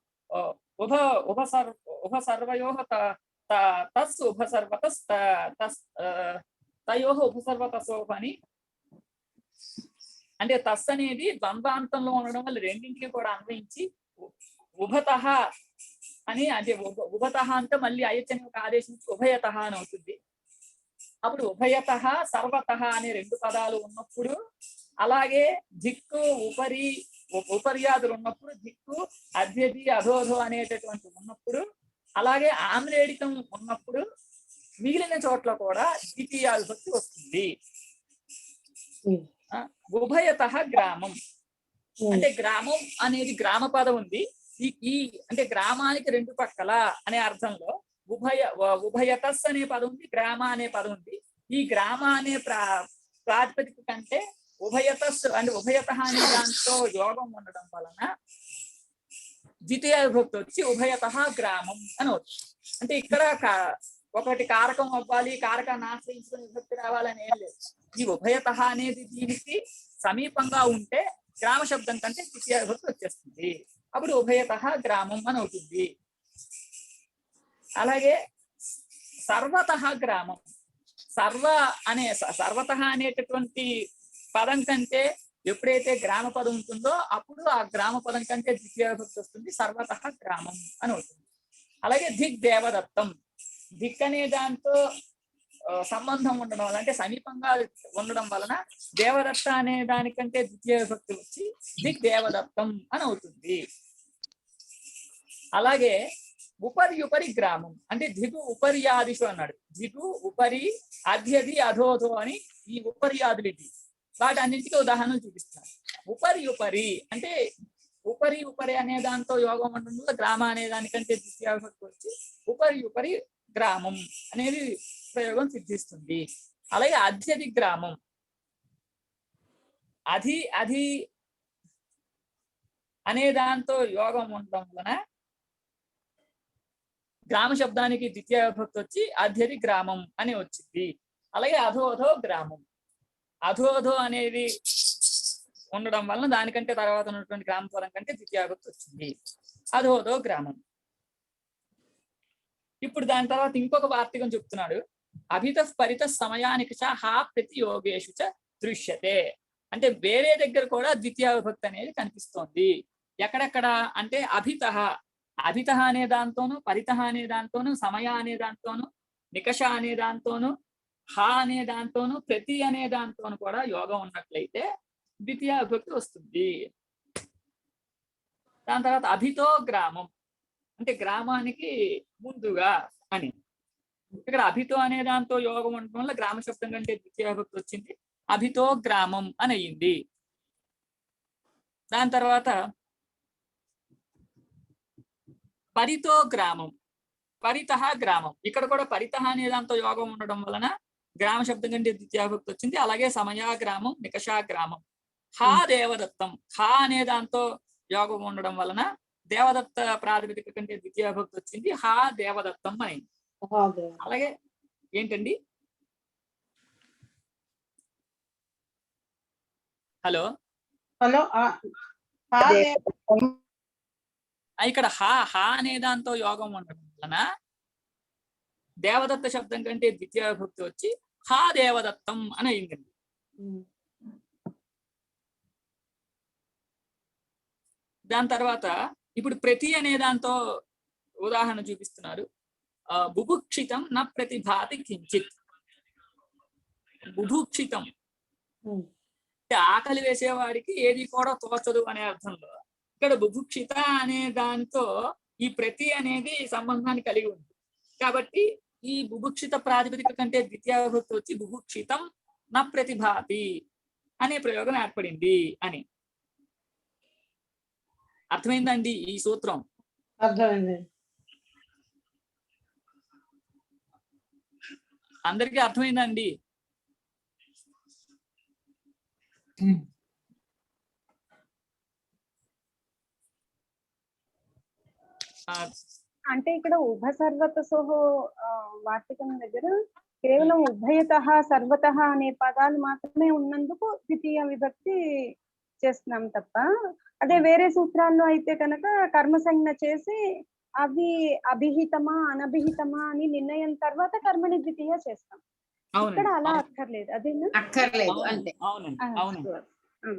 [SPEAKER 1] ఉభ సర్వయోః తస్ ఉపసర్వతస్ తయోః ఉపసర్వతసోహ అని. అంటే తస్ అనేది ద్వంద్వాంతంలో ఉండడం వల్ల రెండింటికి కూడా అన్వయించి ఉభతః అని, అంటే ఉభతః అంటే మళ్ళీ అయచ్చని ఒక ఆదేశించి ఉభయతః అని అవుతుంది. అప్పుడు ఉభయతః సర్వతః అనే రెండు పదాలు ఉన్నప్పుడు, అలాగే దిక్కు ఉపర్యాదులు ఉన్నప్పుడు, దిక్కు అధ్యది అధోధో అనేటటువంటి ఉన్నప్పుడు, అలాగే ఆమ్రేడితం ఉన్నప్పుడు మిగిలిన చోట్ల కూడా ద్వితీయ విభక్తి వస్తుంది. ఉభయతః గ్రామం అంటే గ్రామం అనేది గ్రామ పదం ఉంది, ఈ అంటే గ్రామానికి రెండు పక్కల అనే అర్థంలో ఉభయతస్ అనే పదం ఉంది, గ్రామ అనే పదం ఉంది. ఈ గ్రామ అనే ప్రాతిపదిక కంటే ఉభయతస్ అంటే ఉభయత అనే దాంతో యోగం ఉండడం వలన ద్వితీయ విభక్తి వచ్చి ఉభయత గ్రామం అని అవుతుంది. అంటే ఇక్కడ ఒకటి కారకం అవ్వాలి, కారకాన్ని ఆశ్రయించుకుని విభక్తి రావాలని ఏం లేదు. ఈ ఉభయత అనేది దీనికి సమీపంగా ఉంటే గ్రామ శబ్దం కంటే ద్వితీయ విభక్తి వచ్చేస్తుంది. అప్పుడు ఉభయత గ్రామం అని అవుతుంది. అలాగే సర్వత గ్రామం, సర్వత అనేటటువంటి పదం కంటే ఎప్పుడైతే గ్రామ పదం ఉంటుందో అప్పుడు ఆ గ్రామ పదం కంటే ద్వితీయ విభక్తి వస్తుంది, సర్వత గ్రామం అని అవుతుంది. అలాగే దిక్ దేవదత్తం, దిక్ అనే దాంతో సంబంధం ఉండడం వల్ల అంటే సమీపంగా ఉండడం వలన దేవదత్త అనే దానికంటే ద్వితీయ విభక్తి వచ్చి దిక్ దేవదత్తం అని అవుతుంది. అలాగే ఉపరి గ్రామం అంటే దిగు ఉపర్యాదిషు అన్నాడు. దిగు ఉపరి అధ్యది అధోధో అని ఈ ఉపర్యాదులు ఇది. వాటి అన్నింటికీ ఉదాహరణలు చూపిస్తున్నారు. ఉపరి అంటే ఉపరి అనే దాంతో యోగం ఉండడం వల్ల గ్రామ అనే దానికంటే ద్వితీయ విభక్తి వచ్చి ఉపరి గ్రామం అనేది ప్రయోగం సిద్ధిస్తుంది. అలాగే అధ్యది గ్రామం, అధి అనే దాంతో యోగం ఉండడం వలన గ్రామ శబ్దానికి ద్వితీయ విభక్తి వచ్చి అధ్యది గ్రామం అని వచ్చింది. అలాగే అధోధో గ్రామం, అధోధో అనేది ఉండడం వలన దానికంటే తర్వాత ఉన్నటువంటి గ్రామ పదం కంటే ద్వితీయ విభక్తి వచ్చింది, అధోధో గ్రామం. ఇప్పుడు దాని తర్వాత ఇంకొక వార్తకం చెప్తున్నాడు. అభిత పరిత సమయానికి హా ప్రతి యోగేషు చ దృశ్యతే. అంటే వేరే దగ్గర కూడా ద్వితీయ విభక్తి అనేది కనిపిస్తోంది. ఎక్కడెక్కడ అంటే అభిత అనే దాంతోను, పరిత అనే దాంతోను, సమయ అనే దాంతోను, నికష అనే దాంతోను, హా అనే దాంతోను, ప్రతి అనే దాంతోను కూడా యోగం ఉన్నట్లయితే ద్వితీయ విభక్తి వస్తుంది. దాని తర్వాత అభితో గ్రామం అంటే గ్రామానికి ముందుగా అని. ఇక్కడ అభితో అనే దాంతో యోగం ఉండటం వల్ల గ్రామ శబ్దం కంటే ద్వితీయ విభక్తి వచ్చింది, అభితో గ్రామం అని అయింది. దాని తర్వాత పరితో గ్రామం, పరిత గ్రామం. ఇక్కడ కూడా పరిత అనే దాంతో యోగం ఉండడం వలన గ్రామ శబ్దం కంటే ద్వితీయ విభక్తి వచ్చింది. అలాగే సమయ గ్రామం, నికషా గ్రామం. హా దేవదత్తం, హా అనే దాంతో యోగం ఉండడం వలన దేవదత్త ప్రాతిపదిక కంటే ద్వితీయ విభక్తి వచ్చింది, హా దేవదత్తం అని. అలాగే ఏంటండి, హలో ఇక్కడ హా అనే దాంతో యోగం ఉండడం వలన దేవదత్త శబ్దం కంటే ద్వితీయ విభక్తి వచ్చి హా దేవదత్తం అని అయిందండి. దాని తర్వాత ఇప్పుడు ప్రతి అనే దాంతో ఉదాహరణ చూపిస్తున్నారు. బుభుక్షితం న ప్రతిభాతి కించిత్. బుభుక్షితం ఆకలి వేసేవాడికి ఏది కూడా తోచదు అనే అర్థంలో ఇక్కడ బుభుక్షిత అనే దానితో ఈ ప్రతి అనేది సంబంధాన్ని కలిగి ఉంది. కాబట్టి ఈ బుభుక్షిత ప్రాతిపదిక కంటే ద్వితీయ విభక్తి వచ్చి బుభుక్షితం న ప్రతిభాతి అనే ప్రయోగం ఏర్పడింది అని. అర్థమైందండి ఈ సూత్రం?
[SPEAKER 4] అర్థమైంది.
[SPEAKER 1] అందరికీ అర్థమైందండి?
[SPEAKER 5] అంటే ఇక్కడ ఉభ సర్వతసోహో వార్తికం దగ్గర కేవలం ఉభయతః సర్వతః అనే పదాలు మాత్రమే ఉన్నందుకు ద్వితీయ విభక్తి చేస్తున్నాం తప్ప, అదే వేరే సూత్రాల్లో అయితే కనుక కర్మసంజ్ఞ చేసి అవి అభిహితమా అనభిహితమా అని నిర్ణయం తర్వాత కర్మని ద్వితీయ చేస్తాం. ఇక్కడ అలా అక్కర్లేదు, అదేనా?
[SPEAKER 4] అక్కర్లేదు అంటే.
[SPEAKER 1] అవునండి, అవునండి.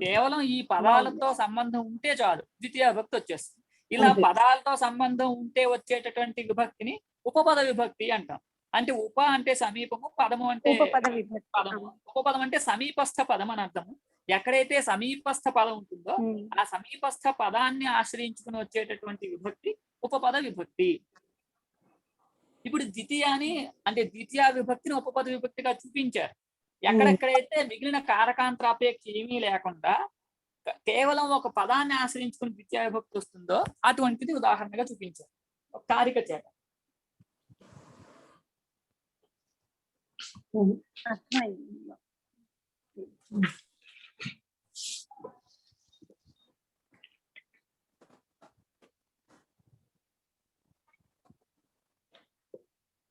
[SPEAKER 1] కేవలం ఈ పదాలతో సంబంధం ఉంటే చాలు ద్వితీయ విభక్తి వచ్చేస్తుంది. ఇలా పదాలతో సంబంధం ఉంటే వచ్చేటటువంటి విభక్తిని ఉపపద విభక్తి అంటాం. అంటే ఉప అంటే సమీపము, పదము అంటే పదము. ఉపపదం అంటే సమీపస్థ పదం అని అర్థము. ఎక్కడైతే సమీపస్థ పదం ఉంటుందో ఆ సమీపస్థ పదాన్ని ఆశ్రయించుకుని వచ్చేటటువంటి విభక్తి ఉపపద విభక్తి. ఇప్పుడు ద్వితీయాన్ని అంటే ద్వితీయ విభక్తిని ఉపపద విభక్తిగా చూపించారు. ఎక్కడెక్కడైతే మిగిలిన కారకాంతరాపేక్ష ఏమీ లేకుండా కేవలం ఒక పదాన్ని ఆశ్రయించుకుని ద్వితీయ విభక్తి వస్తుందో అటువంటిది ఉదాహరణగా చూపించారు ఒక కారిక చేత.
[SPEAKER 5] అర్థమైంది.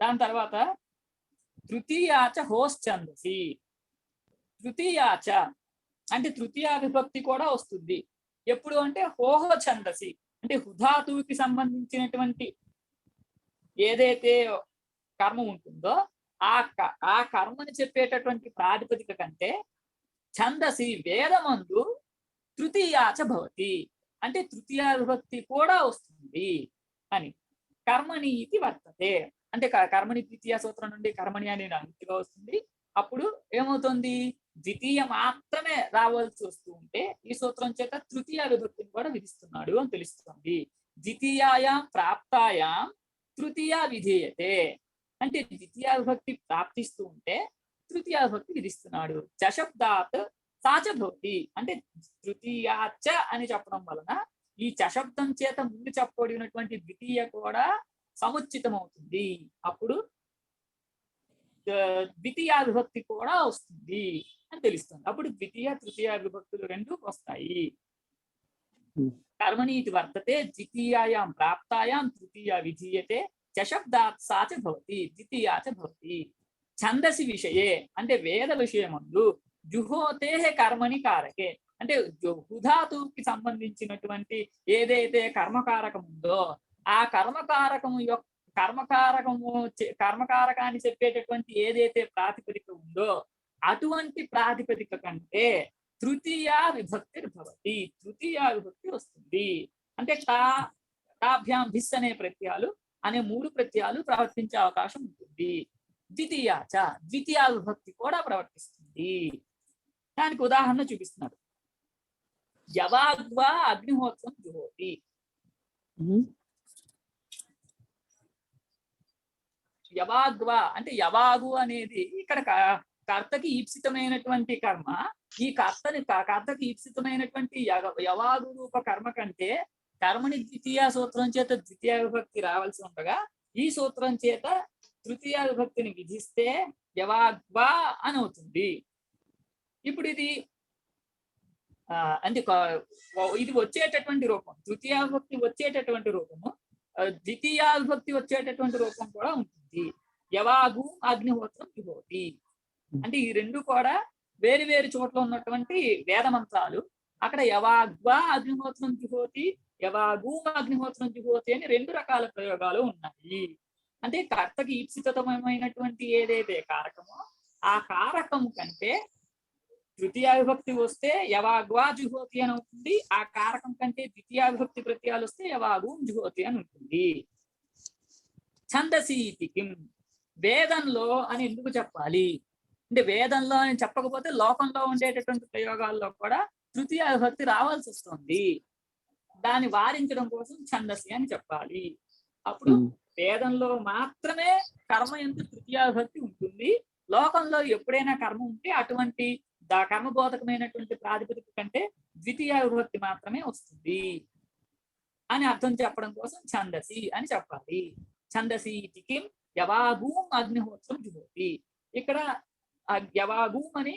[SPEAKER 1] దాని తర్వాత తృతీయాచ హోస్ ఛందసి. తృతీయాచ అంటే తృతీయ విభక్తి కూడా వస్తుంది. ఎప్పుడు అంటే హోహ ఛందసి అంటే హుధాతువుకి సంబంధించినటువంటి ఏదైతే కర్మ ఉంటుందో ఆ కర్మని చెప్పేటటువంటి ప్రాతిపదిక కంటే ఛందసి వేదమందు తృతీయాచ భవతి అంటే తృతీయ విభక్తి కూడా వస్తుంది అని. కర్మణి ఇది వర్తతే అంటే కర్మణి ద్వితీయ సూత్రం నుండి కర్మణి అనే అనుమతిగా వస్తుంది. అప్పుడు ఏమవుతుంది, ద్వితీయ మాత్రమే రావాల్సి వస్తూ ఉంటే ఈ సూత్రం చేత తృతీయ విభక్తిని కూడా విధిస్తున్నాడు అని తెలుస్తుంది. ద్వితీయాయాం ప్రాప్తాయాం తృతీయ విధేయతే అంటే ద్వితీయ విభక్తి ప్రాప్తిస్తూ ఉంటే తృతీయ విభక్తి విధిస్తున్నాడు. చశబ్దాత్ సాచ భవతి అంటే తృతీయాచ అని చెప్పడం వలన ఈ చశబ్దం చేత ముందు చెప్పబడినటువంటి ద్వితీయ కూడా సముచితం అవుతుంది. అప్పుడు ద్వితీయ విభక్తి కూడా వస్తుంది అని తెలుస్తుంది. అప్పుడు ద్వితీయ తృతీయ విభక్తులు రెండు వస్తాయి. కర్మణి ఇది వర్తతే ద్వితీయాయాం ప్రాప్తాయాం తృతీయ విధీయతే చశబ్దాత్ సాచ భవతి ద్వితీయాచ భవతి. ఛందసి విషయే అంటే వేద విషయమందు జుహోతే కర్మణి కారకే అంటే హుధాతుకి సంబంధించినటువంటి ఏదైతే కర్మకారకం ఉందో ఆ కర్మకారకము యొక్క కర్మకారకాన్ని చెప్పేటటువంటి ఏదైతే ప్రాతిపదిక ఉందో అటువంటి ప్రాతిపదిక కంటే తృతీయ విభక్తి భవతి తృతీయ విభక్తి వస్తుంది. అంటే తాభ్యాం భిస్ అనే ప్రత్యయాలు అనే మూడు ప్రత్యయాలు ప్రవర్తించే అవకాశం ఉంటుంది. ద్వితీయాచ ద్వితీయ విభక్తి కూడా ప్రవర్తిస్తుంది. దానికి ఉదాహరణ చూపిస్తున్నాడు. యవాగ్వా అగ్నిహోత్రం జుహోతి. యవాగ్వా అంటే యవాగు అనేది ఇక్కడ కర్తకి ఈప్సితమైనటువంటి కర్మ. ఈ కర్తకి ఈప్సితమైనటువంటి యవాగు రూప కర్మ కంటే కర్మని ద్వితీయ సూత్రం చేత ద్వితీయ విభక్తి రావాల్సి ఉండగా ఈ సూత్రం చేత తృతీయ విభక్తిని విధిస్తే యవాగ్వా అని అవుతుంది. ఇప్పుడు ఇది అంటే ఇది వచ్చేటటువంటి రూపం తృతీయ విభక్తి వచ్చేటటువంటి రూపము ద్వితీయ విభక్తి వచ్చేటటువంటి రూపం కూడా ఉంటుంది. యవాగు అగ్నిహోత్రం జుహోతి అంటే ఈ రెండు కూడా వేరు వేరు చోట్ల ఉన్నటువంటి వేద మంత్రాలు. అక్కడ యవాగ్వా అగ్నిహోత్రం జుహోతి యవాగు అగ్నిహోత్రం జుహోతి అని రెండు రకాల ప్రయోగాలు ఉన్నాయి. అంటే కర్తకి ఈప్సితమైనటువంటి ఏదైతే కారకమో ఆ కారకం కంటే తృతీయ విభక్తి వస్తే యవాగ్వా జుహోతి అని అవుతుంది. ఆ కారకం కంటే ద్వితీయ విభక్తి ప్రత్యయాలు వస్తే యవాగు జుహోతి అని ఉంటుంది. ఛందసి కిం వేదంలో అని ఎందుకు చెప్పాలి అంటే వేదంలో అని చెప్పకపోతే లోకంలో ఉండేటటువంటి ప్రయోగాల్లో కూడా తృతీయ విభక్తి రావాల్సి వస్తుంది. దాన్ని వారించడం కోసం ఛందసి అని చెప్పాలి. అప్పుడు వేదంలో మాత్రమే కర్మ ఎంత తృతీయ విభక్తి ఉంటుంది. లోకంలో ఎప్పుడైనా కర్మ ఉంటే అటువంటి కర్మబోధకమైనటువంటి ప్రాతిపదిక కంటే ద్వితీయ విభక్తి మాత్రమే వస్తుంది అని అర్థం చెప్పడం కోసం ఛందసి అని చెప్పాలి. ఛందసి కిం యవాగూం అగ్నిహోత్రం జుహోతి. ఇక్కడ యవాగూం అని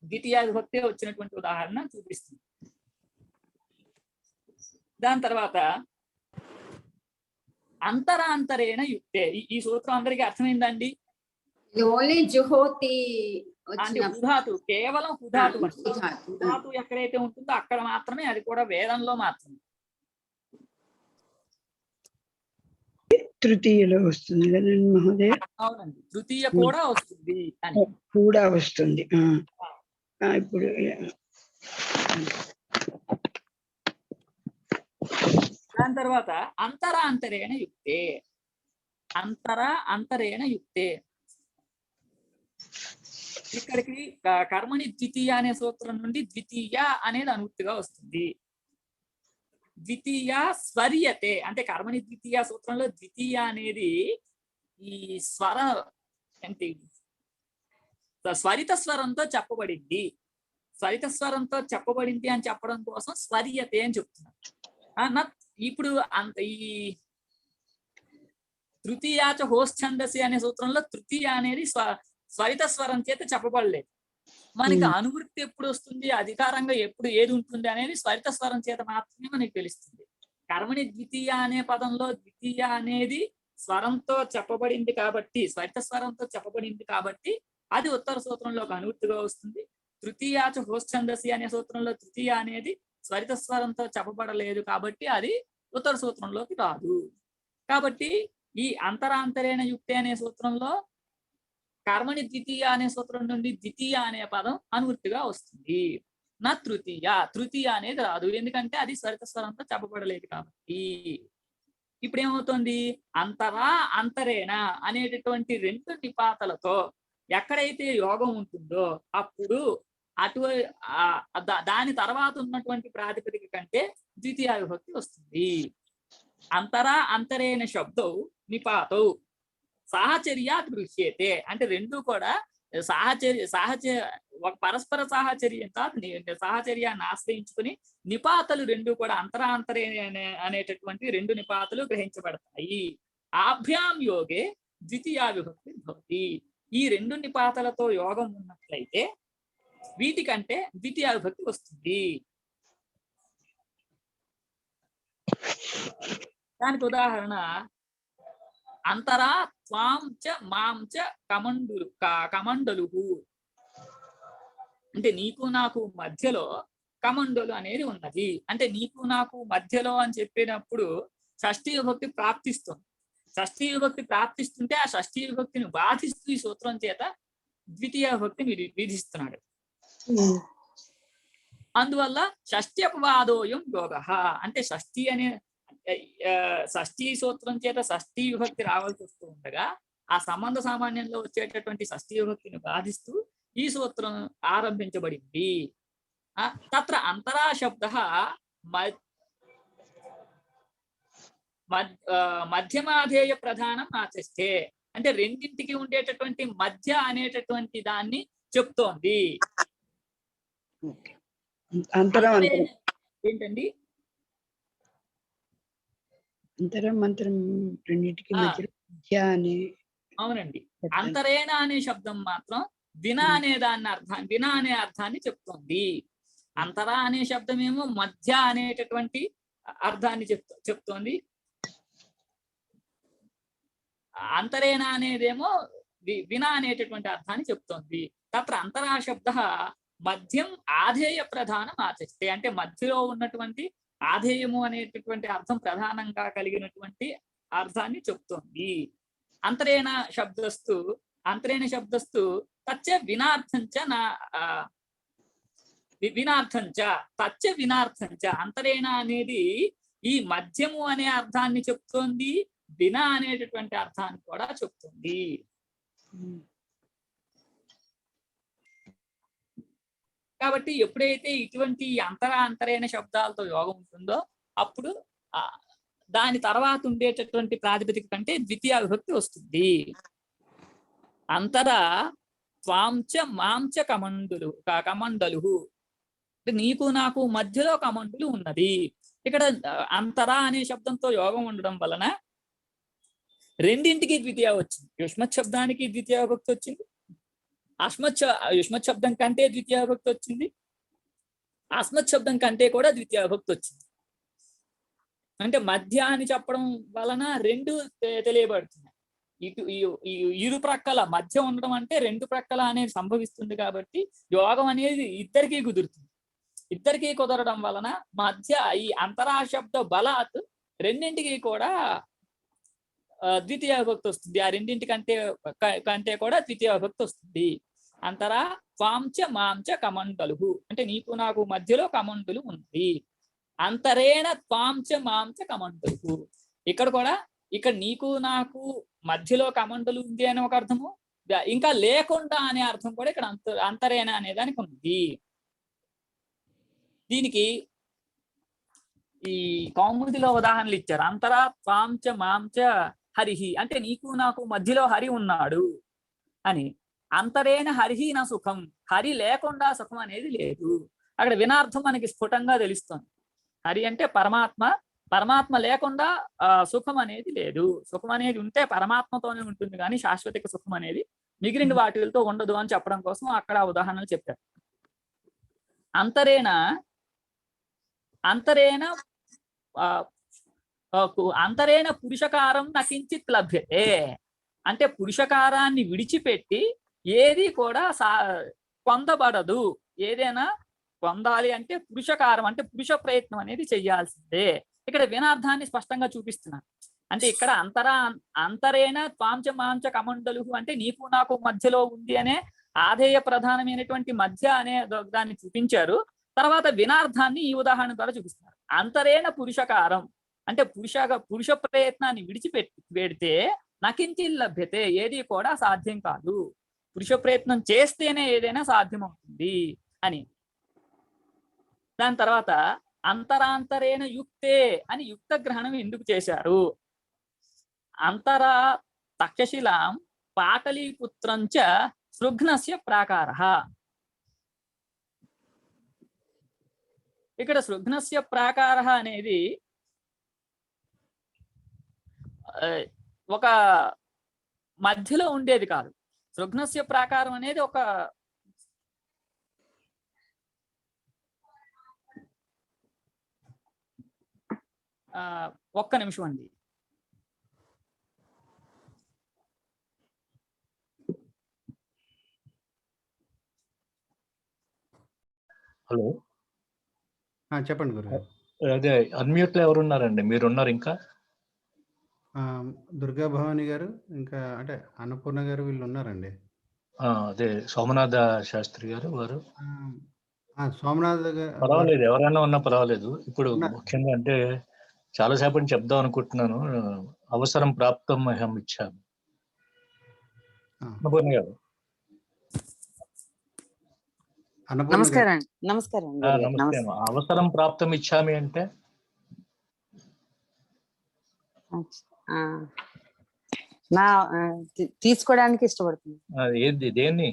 [SPEAKER 1] ద్వితీయ విభక్తి వచ్చినటువంటి ఉదాహరణ చూపిస్తుంది. దాని తర్వాత అంతరాంతరేణ యుక్తే. ఈ సూత్రం అందరికీ అర్థమైందండి?
[SPEAKER 4] ఓన్లీ జుహోతి
[SPEAKER 1] అంటే హుధాతు కేవలం హుధాతు హుధాతు ఎక్కడైతే ఉంటుందో అక్కడ మాత్రమే, అది కూడా వేదంలో మాత్రమే.
[SPEAKER 6] తృతీయలో వస్తుంది కదండి మహోదయ?
[SPEAKER 1] అవునండి, తృతీయ కూడా వస్తుంది అని
[SPEAKER 6] కూడా వస్తుంది. ఇప్పుడు
[SPEAKER 1] దాని తర్వాత అంతరాంతరేణ యుక్తే. అంతరేణ యుక్తే ఇక్కడికి కర్మని ద్వితీయ అనే సూత్రం నుండి ద్వితీయ అనేది అనువృత్తిగా వస్తుంది. ద్వితీయ స్వర్యతే అంటే కర్మని ద్వితీయ సూత్రంలో ద్వితీయ అనేది ఈ స్వర అంటే స్వరిత స్వరంతో చెప్పబడింది. స్వరిత స్వరంతో చెప్పబడింది అని చెప్పడం కోసం స్వర్యతే అని చెప్తున్నారు. ఇప్పుడు ఈ తృతీయాచ హోశ్చందసి అనే సూత్రంలో తృతీయ అనేది స్వరిత స్వరం చేత చెప్పబడలేదు. మనకి అనువృత్తి ఎప్పుడు వస్తుంది, అధికారంగా ఎప్పుడు ఏది ఉంటుంది అనేది స్వరిత స్వరం చేత మాత్రమే మనకి తెలుస్తుంది. కర్మణి ద్వితీయ అనే పదంలో ద్వితీయ అనేది స్వరంతో చెప్పబడింది కాబట్టి, స్వరిత స్వరంతో చెప్పబడింది కాబట్టి అది ఉత్తర సూత్రంలోకి అనువృత్తిగా వస్తుంది. తృతీయాచ హోశ్చందసి అనే సూత్రంలో తృతీయ అనేది స్వరిత స్వరంతో చెప్పబడలేదు కాబట్టి అది ఉత్తర సూత్రంలోకి రాదు. కాబట్టి ఈ అంతరాంతరేణ యుక్తి అనే సూత్రంలో కర్మణి ద్వితీయ అనే సూత్రం నుండి ద్వితీయ అనే పదం అనువృత్తిగా వస్తుంది. నా తృతీయ అనేది రాదు, ఎందుకంటే అది స్వరిత స్వరంతో చెప్పబడలేదు కాబట్టి. ఇప్పుడు ఏమవుతుంది, అంతరేణ అనేటటువంటి రెండు నిపాతలతో ఎక్కడైతే యోగం ఉంటుందో అప్పుడు దాని తర్వాత ఉన్నటువంటి ప్రాతిపదిక కంటే ద్వితీయ విభక్తి వస్తుంది. అంతరేణ శబ్దం నిపాతౌ సాహచర్య గృహ్యతే అంటే రెండు కూడా ఒక పరస్పర సాహచర్యాన్ని ఆశ్రయించుకుని నిపాతలు రెండు కూడా అంతరే అనేటటువంటి రెండు నిపాతలు గ్రహించబడతాయి. ఆభ్యాం యోగే ద్వితీయ విభక్తి భవతి. ఈ రెండు నిపాతలతో యోగం ఉన్నట్లయితే వీటికంటే ద్వితీయ విభక్తి వస్తుంది. దానికి ఉదాహరణ అంతరా త్వాం చ మాం చ కమండలు అంటే నీకు నాకు మధ్యలో కమండలు అనేది ఉన్నది. అంటే నీకు నాకు మధ్యలో అని చెప్పినప్పుడు షష్ఠీ విభక్తి ప్రాప్తిస్తుంది. షష్ఠీ విభక్తి ప్రాప్తిస్తుంటే ఆ షష్ఠీ విభక్తిని బాధిస్తూ ఈ సూత్రం చేత ద్వితీయ విభక్తిని విధిస్తున్నాడు. అందువల్ల షష్ఠి అపవాదోయం యోగ అంటే షష్ఠీ సూత్రం చేత షష్ఠీ విభక్తి రావాల్సి వస్తూ ఉండగా ఆ సంబంధ సామాన్యంలో వచ్చేటటువంటి షష్ఠీ విభక్తిని బాధిస్తూ ఈ సూత్రం ఆరంభించబడింది. తత్ర అంతరా శబ్ద మధ్యమాధేయ ప్రధానం ఆచరిస్తే అంటే రెండింటికి ఉండేటటువంటి మధ్య అనేటటువంటి దాన్ని చెప్తోంది. ఏంటండి
[SPEAKER 6] అంతరం రెండింటికి మధ్య అని.
[SPEAKER 1] అవునండి, అంతరేణ అనే శబ్దం మాత్రం వినా అనే అర్థాన్ని చెప్తోంది. అంతరా అనే శబ్దం ఏమో మధ్య అనేటటువంటి అర్థాన్ని చెప్తోంది. అంతరేణ అనేదేమో వినా అనేటటువంటి అర్థాన్ని చెప్తోంది. తత్ర అంతరా శబ్ద మధ్యం ఆధేయ ప్రధానం ఆచరిస్తే అంటే మధ్యలో ఉన్నటువంటి ఆధేయము అనేటటువంటి అర్థం ప్రధానంగా కలిగినటువంటి అర్థాన్ని చెప్తోంది. అంతరేణ శబ్దస్తు తచ్చ వినార్థంచ తచ్చ వినార్థంచ అంతరేణ అనేది ఈ మధ్యము అనే అర్థాన్ని చెప్తోంది, వినా అనేటటువంటి అర్థాన్ని కూడా చెప్తుంది. కాబట్టి ఎప్పుడైతే ఇటువంటి అంతరైన శబ్దాలతో యోగం ఉంటుందో అప్పుడు దాని తర్వాత ఉండేటటువంటి ప్రాతిపదిక కంటే ద్వితీయ విభక్తి వస్తుంది. అంతర త్వాంచ మాంచ కమండలు నీకు నాకు మధ్యలో కమండలు ఉన్నది. ఇక్కడ అంతరా అనే శబ్దంతో యోగం ఉండడం వలన రెండింటికి ద్వితీయ వచ్చింది. యుష్మత్ శబ్దానికి ద్వితీయ విభక్తి వచ్చింది, యుష్మత్ శబ్దం కంటే ద్వితీయ విభక్తి వచ్చింది, అస్మత్ శబ్దం కంటే కూడా ద్వితీయ విభక్తి వచ్చింది. అంటే మధ్య అని చెప్పడం వలన రెండు తెలియబడుతున్నాయి. ఇరు ప్రక్కల మధ్య ఉండడం అంటే రెండు ప్రక్కల అనేది సంభవిస్తుంది కాబట్టి యోగం అనేది ఇద్దరికీ కుదురుతుంది. ఇద్దరికీ కుదరడం వలన మధ్య ఈ అంతరా శబ్ద బలాత్ రెండింటికి కూడా ద్వితీయ విభక్తి వస్తుంది. ఆ రెండింటి కంటే కూడా ద్వితీయ విభక్తి వస్తుంది. అంతరా త్వాంచ మాంచ కమండలు అంటే నీకు నాకు మధ్యలో కమండలు ఉంది. అంతరేణ త్వాంచ మాంచ కమండలు ఇక్కడ నీకు నాకు మధ్యలో కమండలు ఉంది అని ఒక అర్థము, ఇంకా లేకుండా అనే అర్థం కూడా ఇక్కడ అంతరేణ అనే దానికి ఉంది. దీనికి ఈ కౌముదిలో ఉదాహరణలు ఇచ్చారు. అంతరా త్వాంచ మాంచ హరిహి అంటే నీకు నాకు మధ్యలో హరి ఉన్నాడు అని. అంతరేణ హరిహీన సుఖం, హరి లేకుండా సుఖం అనేది లేదు. అక్కడ వినార్థం మనకి స్ఫుటంగా తెలుస్తుంది. హరి అంటే పరమాత్మ, పరమాత్మ లేకుండా సుఖం అనేది లేదు. సుఖం అనేది ఉంటే పరమాత్మతోనే ఉంటుంది, కానీ శాశ్వతిక సుఖం అనేది మిగిలిన వాటిలతో ఉండదు అని చెప్పడం కోసం అక్కడ ఉదాహరణలు చెప్పారు. అంతరేణ అంతరేణ పురుషకారం నకించిత్ లభ్యతే అంటే పురుషకారాన్ని విడిచిపెట్టి ఏది కూడా పొందబడదు. ఏదైనా పొందాలి అంటే పురుషకారం అంటే పురుష ప్రయత్నం అనేది చెయ్యాల్సిందే. ఇక్కడ వినార్థాన్ని స్పష్టంగా చూపిస్తున్నారు. అంటే ఇక్కడ అంతరేణ త్వాంచ మాంచ కమండలు అంటే నీకు నాకు మధ్యలో ఉంది అనే ఆధేయ ప్రధానమైనటువంటి మధ్య అనే దాన్ని చూపించారు. తర్వాత వినార్థాన్ని ఈ ఉదాహరణ ద్వారా చూపిస్తున్నారు. అంతరేణ పురుషకారం అంటే పురుష ప్రయత్నాన్ని పెడితే నకించి లభ్యతే ఏది కూడా సాధ్యం కాదు. పురుష ప్రయత్నం చేస్తేనే ఏదైనా సాధ్యమవుతుంది అని. దాని తర్వాత అంతరాంతరేణ యుక్తే అని యుక్త గ్రహణం ఎందుకు చేశారు? అంతరా తక్షశిలాం పాటలీపుత్రంచ సృఘ్నస్య ప్రాకారః. ఇక్కడ సృఘ్నస్య ప్రాకారః అనేది ఒక మధ్యలో ఉండేది కాదు. సృఘ్నస్య ప్రాకారం అనేది ఒక ఒక్క నిమిషం అండి.
[SPEAKER 3] హలో,
[SPEAKER 2] చెప్పండి గురుగారు.
[SPEAKER 3] అదే అన్మ్యూట్ లో ఎవరున్నారండి? మీరున్నారు ఇంకా?
[SPEAKER 2] దుర్గా భవాని గారు, ఇంకా అంటే అన్నపూర్ణ గారు వీళ్ళు ఉన్నారండి.
[SPEAKER 3] అదే సోమనాథ శాస్త్రి గారు వారు.
[SPEAKER 2] సోమనాథ్ గారు
[SPEAKER 3] పర్వాలేదు, ఎవరైనా ఉన్నా పర్వాలేదు. ఇప్పుడు ముఖ్యంగా అంటే చాలాసేపటి చెప్దాం అనుకుంటున్నాను. అవసరం ప్రాప్తం మహం ఇచ్చాము. అన్నపూర్ణ గారు.
[SPEAKER 7] నమస్కారం. నమస్కారం.
[SPEAKER 3] నమస్తే. అవసరం ప్రాప్తం ఇచ్చామి అంటే
[SPEAKER 7] తీసుకోవడానికి ఇష్టపడుతుంది.
[SPEAKER 3] ఏంది? దేన్ని?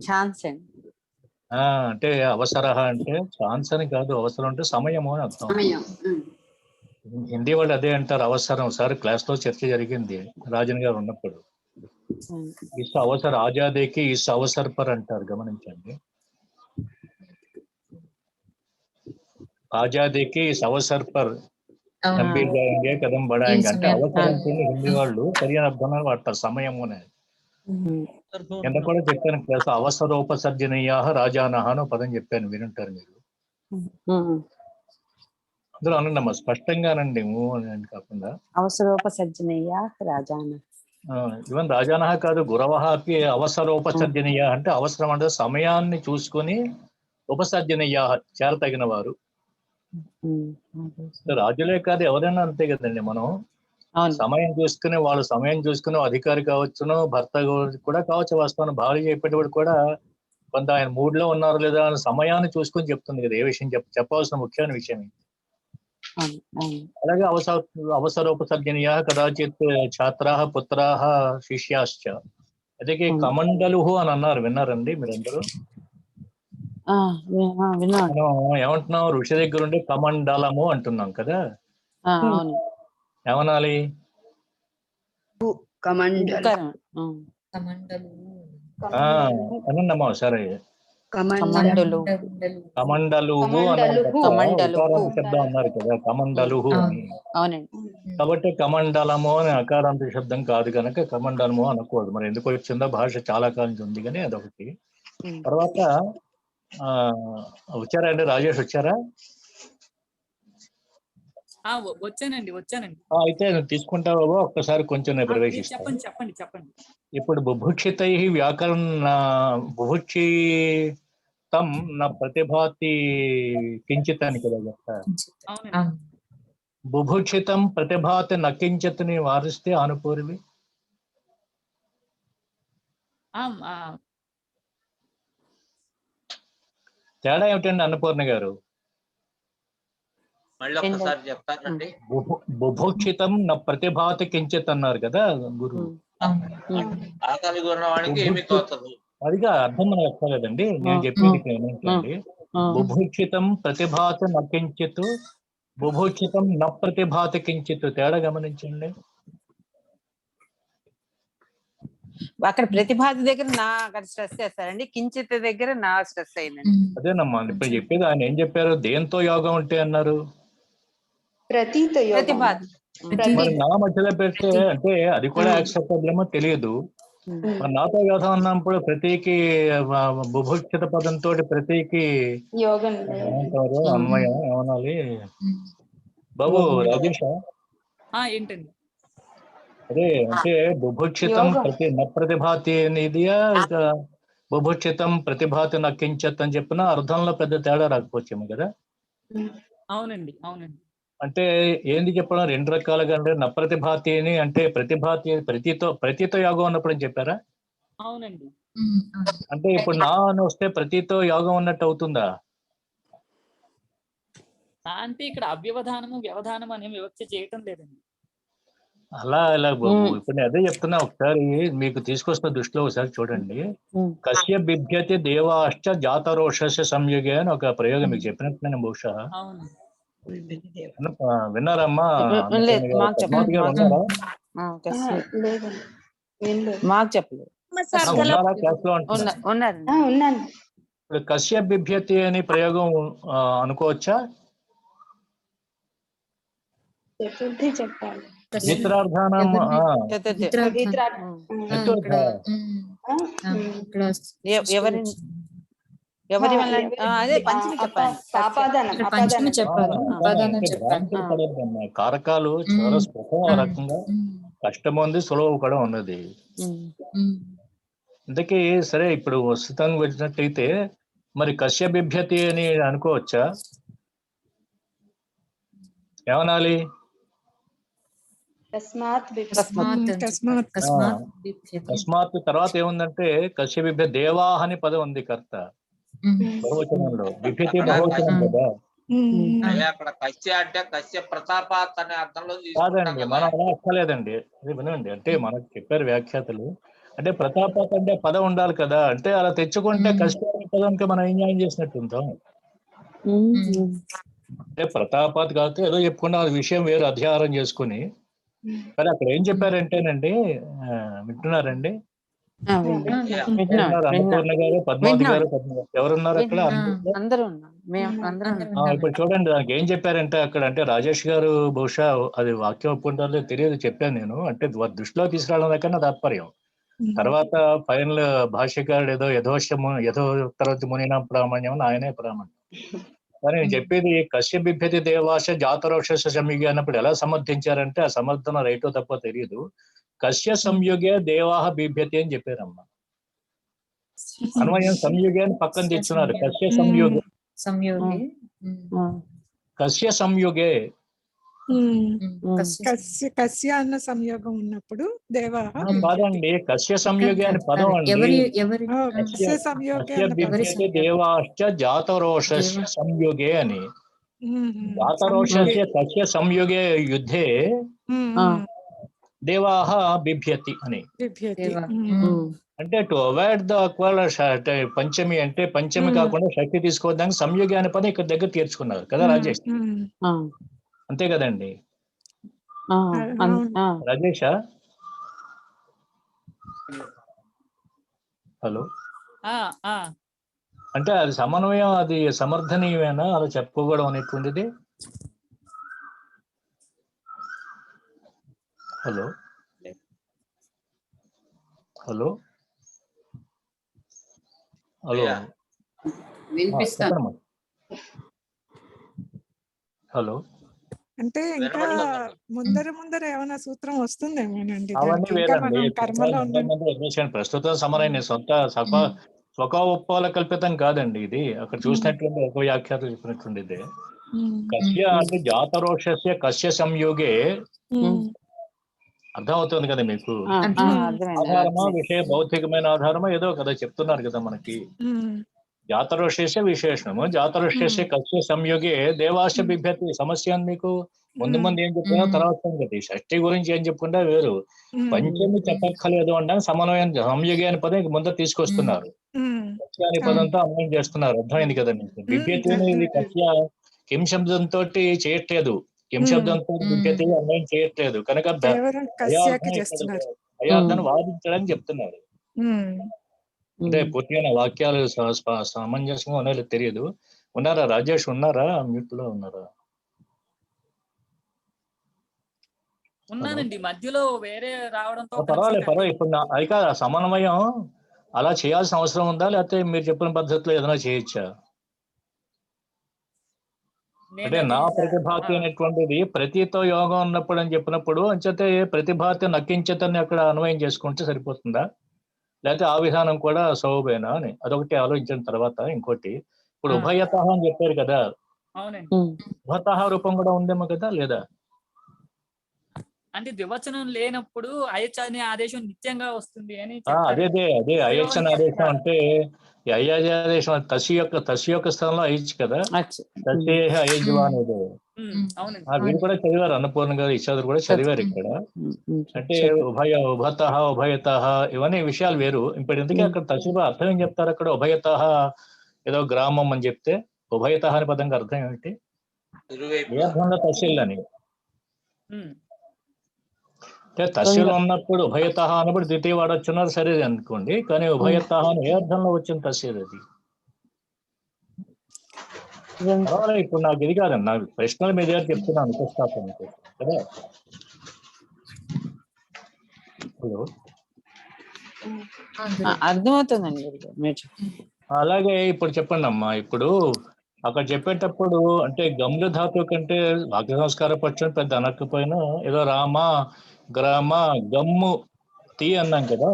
[SPEAKER 7] ఛాన్స్ అండి.
[SPEAKER 3] అంటే అవసర అంటే ఛాన్స్ అని కాదు, అవసరం అంటే సమయము అని అర్థం. హిందీ వాళ్ళు అదే అంటారు, అవసరం. ఒకసారి క్లాస్ లో చర్చ జరిగింది రాజన్ గారు ఉన్నప్పుడు. ఇస్ అవసర ఆజాదేకి ఇస్ అవసర్ పర్ అంటారు, గమనించండి. ఆజాదేకి ఇస్ అవసర్ పర్ గంభీర్ జాయింగే కదం బడాయింగే అంటే అవసరం హిందీ వాళ్ళు సరైన అర్థంలో వాడతారు, సమయము అనేది. ఎంత కూడా చెప్పాను క్లాస్, అవసరోపసర్జనీయా రాజానహ అని పదం చెప్పాను, వినుంటారు మీరు. అందులో అనండమ్మా స్పష్టంగానండి, అని కాకుండా
[SPEAKER 7] అవసరోపసర్జనీయా రాజాన.
[SPEAKER 3] ఈవెన్ రాజానహ కాదు, గురవః అపి అవసరోపసర్జనీయా అంటే అవసరం అంటే సమయాన్ని చూసుకొని ఉపసర్జనీయా చేరతగిన వారు. రాజులే కాదు, ఎవరైనా అంతే కదండి. మనం సమయం చూసుకుని వాళ్ళ సమయం చూసుకుని అధికారి కావచ్చును, భర్త కూడా కావచ్చు. వాస్తవాన్ని భార్య చెప్పేటప్పుడు కూడా కొంత ఆయన మూడ్ లో ఉన్నారు లేదా అని సమయాన్ని చూసుకొని చెప్తుంది కదా, ఏ విషయం చెప్పవలసిన ముఖ్యమైన విషయం. అలాగే అవసరోపసర్జనీయ కదాచిత్ ఛాత్రాః పుత్రాః శిష్యాశ్చ. అదే కమండలు అని అన్నారు, విన్నారండి మీరందరూ? మనం ఏమంటున్నాం, ఋషి దగ్గర ఉండే కమండలము అంటున్నాం కదా. ఏమనాలి? అనండమ్మా సరే. కమండలు శబ్దం అన్నారు కదా, కమండలు అని. కాబట్టి కమండలము అని అకారాంత శబ్దం కాదు కనుక కమండలము అనకూడదు. మరి ఎందుకు వచ్చిందో, భాష చాలా కాలం నుంచి ఉంది కానీ అదొకటి. తర్వాత వచ్చారా అండి? రాజేష్ వచ్చారా?
[SPEAKER 1] వచ్చానండి.
[SPEAKER 3] అయితే తీసుకుంటావో ఒక్కసారి కొంచెం ప్రవేశిస్తాను.
[SPEAKER 1] చెప్పండి.
[SPEAKER 3] ఇప్పుడు బుభుక్షితై వ్యాకరణ బుభుక్షితం నా ప్రతిభాతి కించిత్ అని కదా చెప్తా. బుభుక్షితం ప్రతిభాతి నకించిత్ని వారిస్తే అనుపూర్వి. తేడా ఏమిటండి అన్నపూర్ణ గారు?
[SPEAKER 8] మళ్ళీ ఒకసారి చెప్తారండి.
[SPEAKER 3] బుభుక్షితం నా ప్రతిభాతి కించిత్ అన్నారు కదా గురువు.
[SPEAKER 8] ఆ కలిగి ఉన్నవాడికి ఏమి తోచదు.
[SPEAKER 3] అదిగా అర్థం మనకు వస్తలేదండి. నేను చెప్పేది ఏమంటే బుభుక్షితం ప్రతిభాతి నకించిత్, బుభుక్షితం న ప్రతిభాతి కించిత్. తేడా గమనించండి.
[SPEAKER 7] అక్కడ ప్రతిభాతి దగ్గర నా అక్కడ స్ట్రెస్ చేస్తారండి, కించిత్ దగ్గర నా స్ట్రెస్ అయిందండి.
[SPEAKER 3] అదేనమ్మా ఇప్పుడు చెప్పేది. ఆయన ఏం చెప్పారు? దేంతో యోగం అంటే అన్నారు?
[SPEAKER 7] ప్రతిభాతి.
[SPEAKER 3] మరి నా మధ్యలో పెడితే అంటే అది కూడా యాక్సెప్టబుల్ ఏమో తెలియదు. మరి నాతో యోగం అన్నప్పుడు ప్రతికి బుభుక్షిత పదంతో ప్రతికి ఏమంటారు అన్వయం ఏమనాలి బాబు రాజేష్?
[SPEAKER 1] ఏంటండి?
[SPEAKER 3] అదే అంటే బుభుక్షితం ప్రతిభాతి అనేదియా బుభుక్షితం ప్రతిభాతి నక్కించత్ అని చెప్పిన అర్థంలో పెద్ద తేడా రాకపోవచ్చేమో కదా.
[SPEAKER 1] అవునండి, అవునండి.
[SPEAKER 3] అంటే ఏంది చెప్పడం? రెండు రకాలుగా అంటే నప్రతిభాతి అని అంటే ప్రతిభాతి ప్రతితో యోగం ఉన్నప్పుడు అని చెప్పారా?
[SPEAKER 1] అవునండి.
[SPEAKER 3] అంటే ఇప్పుడు నా అని వస్తే ప్రతితో యోగం ఉన్నట్టు అవుతుందా?
[SPEAKER 1] అంటే ఇక్కడ అవ్యవధానము వ్యవధానం అనే వివక్ష చేయటం లేదండి.
[SPEAKER 3] అలా బాబు ఇప్పుడు నేను అదే చెప్తున్నా. ఒకసారి మీకు తీసుకొస్తున్న దృష్టిలో ఒకసారి చూడండి. కశ్య బిభ్యతి దేవాశ్చ జాతరోషస్య సంయుగే అని ఒక ప్రయోగం మీకు చెప్పినట్టు నేను బహుశా విన్నారమ్మా?
[SPEAKER 7] మాకు చెప్పలేదు.
[SPEAKER 3] ఇప్పుడు కశ్య బిభ్యతి అని ప్రయోగం అనుకోవచ్చా? మిత్రార్థానం
[SPEAKER 7] ఎవరి వల్ల అదే పంచమి చెప్పాలి.
[SPEAKER 3] కారకాలు చాలా స్పృహం ఆ రకంగా కష్టం ఉంది, సులభం కూడా ఉన్నది. అందుకే సరే ఇప్పుడు వస్తుతానికి వచ్చినట్టయితే మరి కశ్య బిభ్యతి అని అనుకోవచ్చా? ఏమనాలి? తస్మాత్ తర్వాత ఏముందంటే కశ్య బిభ్య దేవాహ అని పదం ఉంది కర్త బహువచనంలో. బిభ్యతి బహువచనం కదా.
[SPEAKER 8] అక్కడ కశ్య అంటే కశ్య ప్రతాపాత్ అనే అర్థంలో
[SPEAKER 3] కాదండి, మనం అలా అక్కలేదండి. అది వినండి, అంటే మనకు చెప్పారు వ్యాఖ్యాతలు. అంటే ప్రతాపాత్ అంటే పదం ఉండాలి కదా. అంటే అలా తెచ్చుకుంటే కశ్య అనే పదానికి మనం ఎంజాయ్ చేసినట్టు ఉంటాం. అంటే ప్రతాపాత్ కాక ఏదో చెప్పుకున్నా అది విషయం వేరు అధ్యాహారం చేసుకుని. మరి అక్కడ ఏం చెప్పారంటేనండి, వింటున్నారండి? అన్నపూర్ణ గారు, పద్మావతి గారు, ఎవరున్నారు అక్కడ? ఇప్పుడు చూడండి, దానికి ఏం చెప్పారంటే అక్కడ అంటే రాజేష్ గారు బహుశా అది వాక్యం ఒప్పుకుంటారో తెలియదు, చెప్పాను నేను. అంటే దృష్టిలో తీసుకురావడం దగ్గర తాత్పర్యం. తర్వాత ఫైనల్ భాష్యకారుడు ఏదో యథోత్తరతి మునినా ప్రామాణ్యం ఆయనే ప్రామాణ్యం. కానీ నేను చెప్పేది కశ్య బిభ్యతి దేవాశ జాతరోష సంయుగే అన్నప్పుడు ఎలా సమర్థించారంటే ఆ సమర్థన రైటో తప్ప తెలియదు. కశ్య సంయుగే దేవాహ బిభ్యతి అని చెప్పారమ్మా. అన్వయం సంయుగే అని పక్కన తెచ్చున్నారు. కశ్య సంయుగే, కశ్య సంయుగే
[SPEAKER 9] కశ్య అన్న సంయోగం ఉన్నప్పుడు దేవాహ
[SPEAKER 3] కాదండి, కశ్య సంయుగే అని పదం అండి. దేవాశ్చ జాతరోషస్య సంయుగే అని. జాతరోషస్య కశ్య సంయుగే యుద్ధే దేవాహ బిభ్యతి అని. అంటే టు అవాయిడ్ ద పంచమి అంటే పంచమి కాకుండా శక్తి తీసుకోవడానికి సంయుగే అనే పని ఇక్కడ దగ్గర తీర్చుకున్నారు కదా రాజేష్. అంతే కదండి రాజేషా? హలో, అంటే అది సమన్వయం, అది సమర్థనీయమేనా అలా చెప్పుకోవడం అనేటువంటిది? Hello hello hello hello.
[SPEAKER 9] అంటే ఇంకా ముందర ఏమైనా సూత్రం వస్తుందేమోనండి.
[SPEAKER 3] అవన్నీ వేరండి. ప్రస్తుతం సమన్వయం స్వక ఒప్పాల కల్పితం కాదండి ఇది. అక్కడ చూసినట్లయితే ఒక వ్యాఖ్యాత చెప్పినట్టుండేది. కశ్య అంటే జాతరోషస్య కశ్య సంయోగే. అర్థం అవుతుంది కదా మీకు? ఆధారమా విషయ భౌతికమైన ఆధారమా ఏదో కదా చెప్తున్నారు కదా మనకి. జాతరోషస్య విశేషణము, జాతరోషస్య కశ్య సంయోగే దేవాశ బిభ్యతి. సమస్య మీకు ముందు ముందు ఏం చెప్పుకున్నా తర్వాత సంగతి. షష్ఠి గురించి ఏం చెప్పుకుంటే వేరు. పంచమి చెప్పక్కర్లేదు అంటే సమన్వయం సంయోగి అనే పదం ముందు తీసుకొస్తున్నారు. కస్య అనే పదంతో అన్వయం చేస్తున్నారు. అర్థమైంది కదా మీకు. బిభ్యతి అనేది కస్య కిం శబ్దంతో చేయట్లేదు. కిం శబ్దంతో బిభ్యతి అన్వయం చేయట్లేదు. కనుక భయార్థాన్ని వాదించడానికి చెప్తున్నారు. అంటే పూర్తిగా వాక్యాలు సామంజస్యంగా ఉన్నాయో తెలియదు. ఉన్నారా రాజేష్? ఉన్నారా? మ్యూట్ లో ఉన్నారా?
[SPEAKER 1] ఉన్నానండి, మధ్యలో వేరే రావడంతో.
[SPEAKER 3] పర్వాలేదు. ఇప్పుడు అది కాదు, సమన్వయం అలా చేయాల్సిన అవసరం ఉందా, లేకపోతే మీరు చెప్పిన పద్ధతిలో ఏదైనా చేయొచ్చా? అంటే నా ప్రతిభాతి అనేటువంటిది ప్రతితో యోగం ఉన్నప్పుడు అని చెప్పినప్పుడు అంచేతే ప్రతిభాతి నక్కించేతని అక్కడ అన్వయం చేసుకుంటే సరిపోతుందా, లేకపోతే ఆ విధానం కూడా సౌబేనా అని అదొకటి ఆలోచించిన తర్వాత ఇంకోటి, ఇప్పుడు ఉభయత అని చెప్పారు కదా, ఉభత రూపం కూడా ఉందేమో కదా లేదా?
[SPEAKER 1] అంటే ద్వివచనం లేనప్పుడు అయచ అనే ఆదేశం నిత్యంగా వస్తుంది అని.
[SPEAKER 3] అదే అయచన ఆదేశం అంటే అయ్యాదేశం తసి యొక్క స్థానంలో అయ్యచ్చు కదా, తసి అయ్యజు అనేది. వీరు కూడా చదివారు, అన్నపూర్ణ గారు ఇచ్చారు కూడా చదివారు ఇక్కడ. అంటే ఉభత ఉభయత ఇవన్నీ విషయాలు వేరు. ఇప్పుడు ఎందుకే అక్కడ తసిలో అర్థం ఏం చెప్తారు? అక్కడ ఉభయత ఏదో గ్రామం అని చెప్తే ఉభయత అనే పదంగా అర్థం ఏమిటి? ఏ అర్థంలో తసిల్లని అంటే తస్యలో ఉన్నప్పుడు ఉభయత అన్నప్పుడు ద్వితీయ వాడొచ్చున్నారు సరే అనుకోండి, కానీ ఉభయత అని ఏ అర్థంలో వచ్చింది తస్యది? అది పర్వాలేదు. ఇప్పుడు నాకు ఇది కాదండి, నాకు ప్రశ్నల మీద చెప్తున్నాను ఉపస్థాపనకు కదా. హలో,
[SPEAKER 7] అర్థమవుతుందండి.
[SPEAKER 3] అలాగే ఇప్పుడు చెప్పండి అమ్మా. ఇప్పుడు అక్కడ చెప్పేటప్పుడు అంటే గమ్య ధాతువు కంటే వాక్య సంస్కార పక్షం పెద్ద అనకపోయినా ఏదో రామ గ్రామ గమ్ము తీ అన్నాం కదా,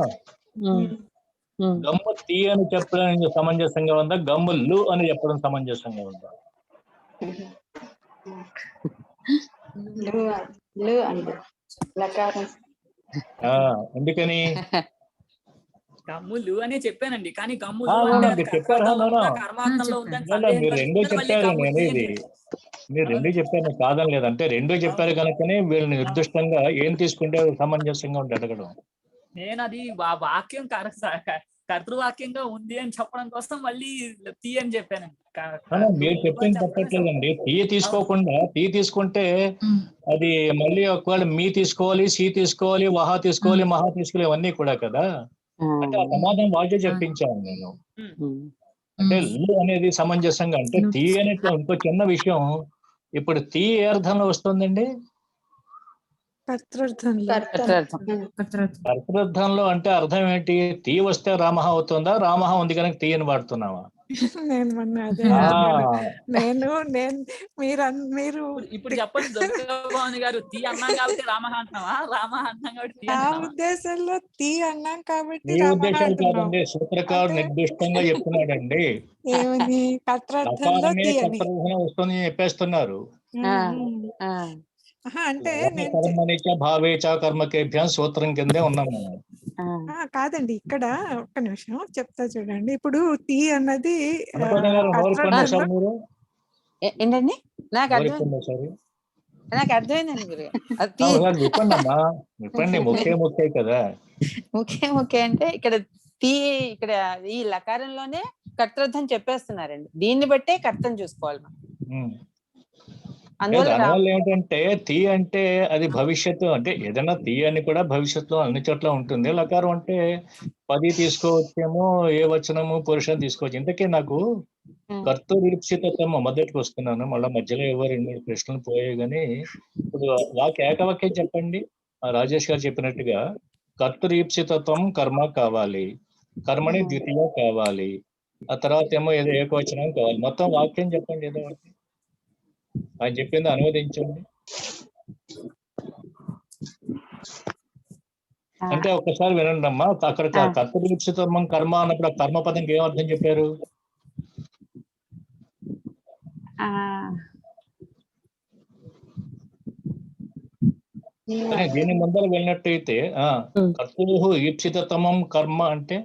[SPEAKER 3] గమ్ము తీ అని చెప్పడం సమంజసంగా ఉందా, గమ్ములు అని చెప్పడం సమంజసంగా ఉందా? ఎందుకని
[SPEAKER 1] గమ్ములు అనే చెప్పానండి, కానీ
[SPEAKER 3] చెప్పారు మీరు రెండో చెప్పారు. మీరు రెండో చెప్పారు కాదని లేదంటే రెండో చెప్పారు కనుకనే వీళ్ళని నిర్దిష్టంగా ఏం తీసుకుంటే సమంజసంగా ఉంటే అడగడం.
[SPEAKER 1] నేను అది వాక్యం కర్తృవాక్యంగా ఉంది అని చెప్పడం కోసం మళ్ళీ తీ అని చెప్పానండి.
[SPEAKER 3] మీరు చెప్పింది తప్పట్లేదండి. తీ తీసుకుంటే అది మళ్ళీ ఒకవేళ మీ తీసుకోవాలి, సి తీసుకోవాలి, వహా తీసుకోవాలి, మహా తీసుకోవాలి, ఇవన్నీ కూడా కదా. అంటే ఆ సమాధానం వాక్య చెప్పించాను నేను. అంటే లు అనేది సమంజసంగా అంటే తీ అనే ఇంకో చిన్న విషయం. ఇప్పుడు తీ ఏ అర్థంలో వస్తుందండి? కర్తృర్థంలో. అంటే అర్థం ఏంటి? తీ వస్తే రామహ అవుతుందా, రామహ ఉంది కనుక తీ అని వాడుతున్నావా?
[SPEAKER 9] మీరు
[SPEAKER 1] ఇప్పుడు చెప్పండి దుర్గాభవాని గారు, తీ అన్నాం కాబట్టి రామహ అంటున్నావా, రామహ అన్నాం కాబట్టి
[SPEAKER 9] నా ఉద్దేశంలో తీ అన్నాం కాబట్టి
[SPEAKER 3] మీ ఉద్దేశం కాదండి, సూత్రకారుడు నిర్దిష్టంగా చెప్తున్నాడండి.
[SPEAKER 9] ఏమని కర్తృర్థంలో తీ అని
[SPEAKER 3] వస్తుంది చెప్పేస్తున్నారు.
[SPEAKER 9] అంటే
[SPEAKER 3] భావేచ కర్మకేభ్యం సూత్రం కిందే ఉన్నాం మనం.
[SPEAKER 9] కాదండి, ఇక్కడ ఒక్క నిమిషం చెప్తా చూడండి. ఇప్పుడు తీ అన్నది
[SPEAKER 7] ఏంటండి? నాకు అర్థమైందండి.
[SPEAKER 3] చెప్పండి ముఖ్య కదా.
[SPEAKER 7] ముఖ్య అంటే ఇక్కడ తీ, ఇక్కడ ఈ లకారంలోనే కర్తృర్థం చెప్పేస్తున్నారండి. దీన్ని బట్టే కర్తం చూసుకోవాలి మనం.
[SPEAKER 3] అందువల్ల ఏంటంటే తీ అంటే అది భవిష్యత్తు, అంటే ఏదైనా తీ అని కూడా భవిష్యత్తులో అన్ని చోట్ల ఉంటుంది. లకారం అంటే 10 తీసుకోవచ్చేమో, ఏ వచనము పురుషం తీసుకోవచ్చు. ఇంతకీ నాకు కర్తృప్సితత్వం మొదటికి వస్తున్నాను, మళ్ళీ మధ్యలో ఎవరు 2 ప్రశ్నలు పోయాయి. కానీ ఇప్పుడు ఏకవాక్యం చెప్పండి. రాజేష్ గారు చెప్పినట్టుగా కర్తృప్సితత్వం కర్మ కావాలి, కర్మని ద్వితీయ కావాలి, ఆ తర్వాత ఏమో ఏదో ఏకవచనం కావాలి. మొత్తం వాక్యం చెప్పండి ఏదో ఒకటి. ఆయన చెప్పింది అనువదించండి. అంటే ఒక్కసారి వినండి అమ్మా. అక్కడ కర్తృప్సితత్వం కర్మ అన్నప్పుడు కర్మ పదంకి ఏం అర్థం చెప్పారు? దీని ముందర వెళ్ళినట్టయితే కర్తృ ఈప్సితమం కర్మ అంటే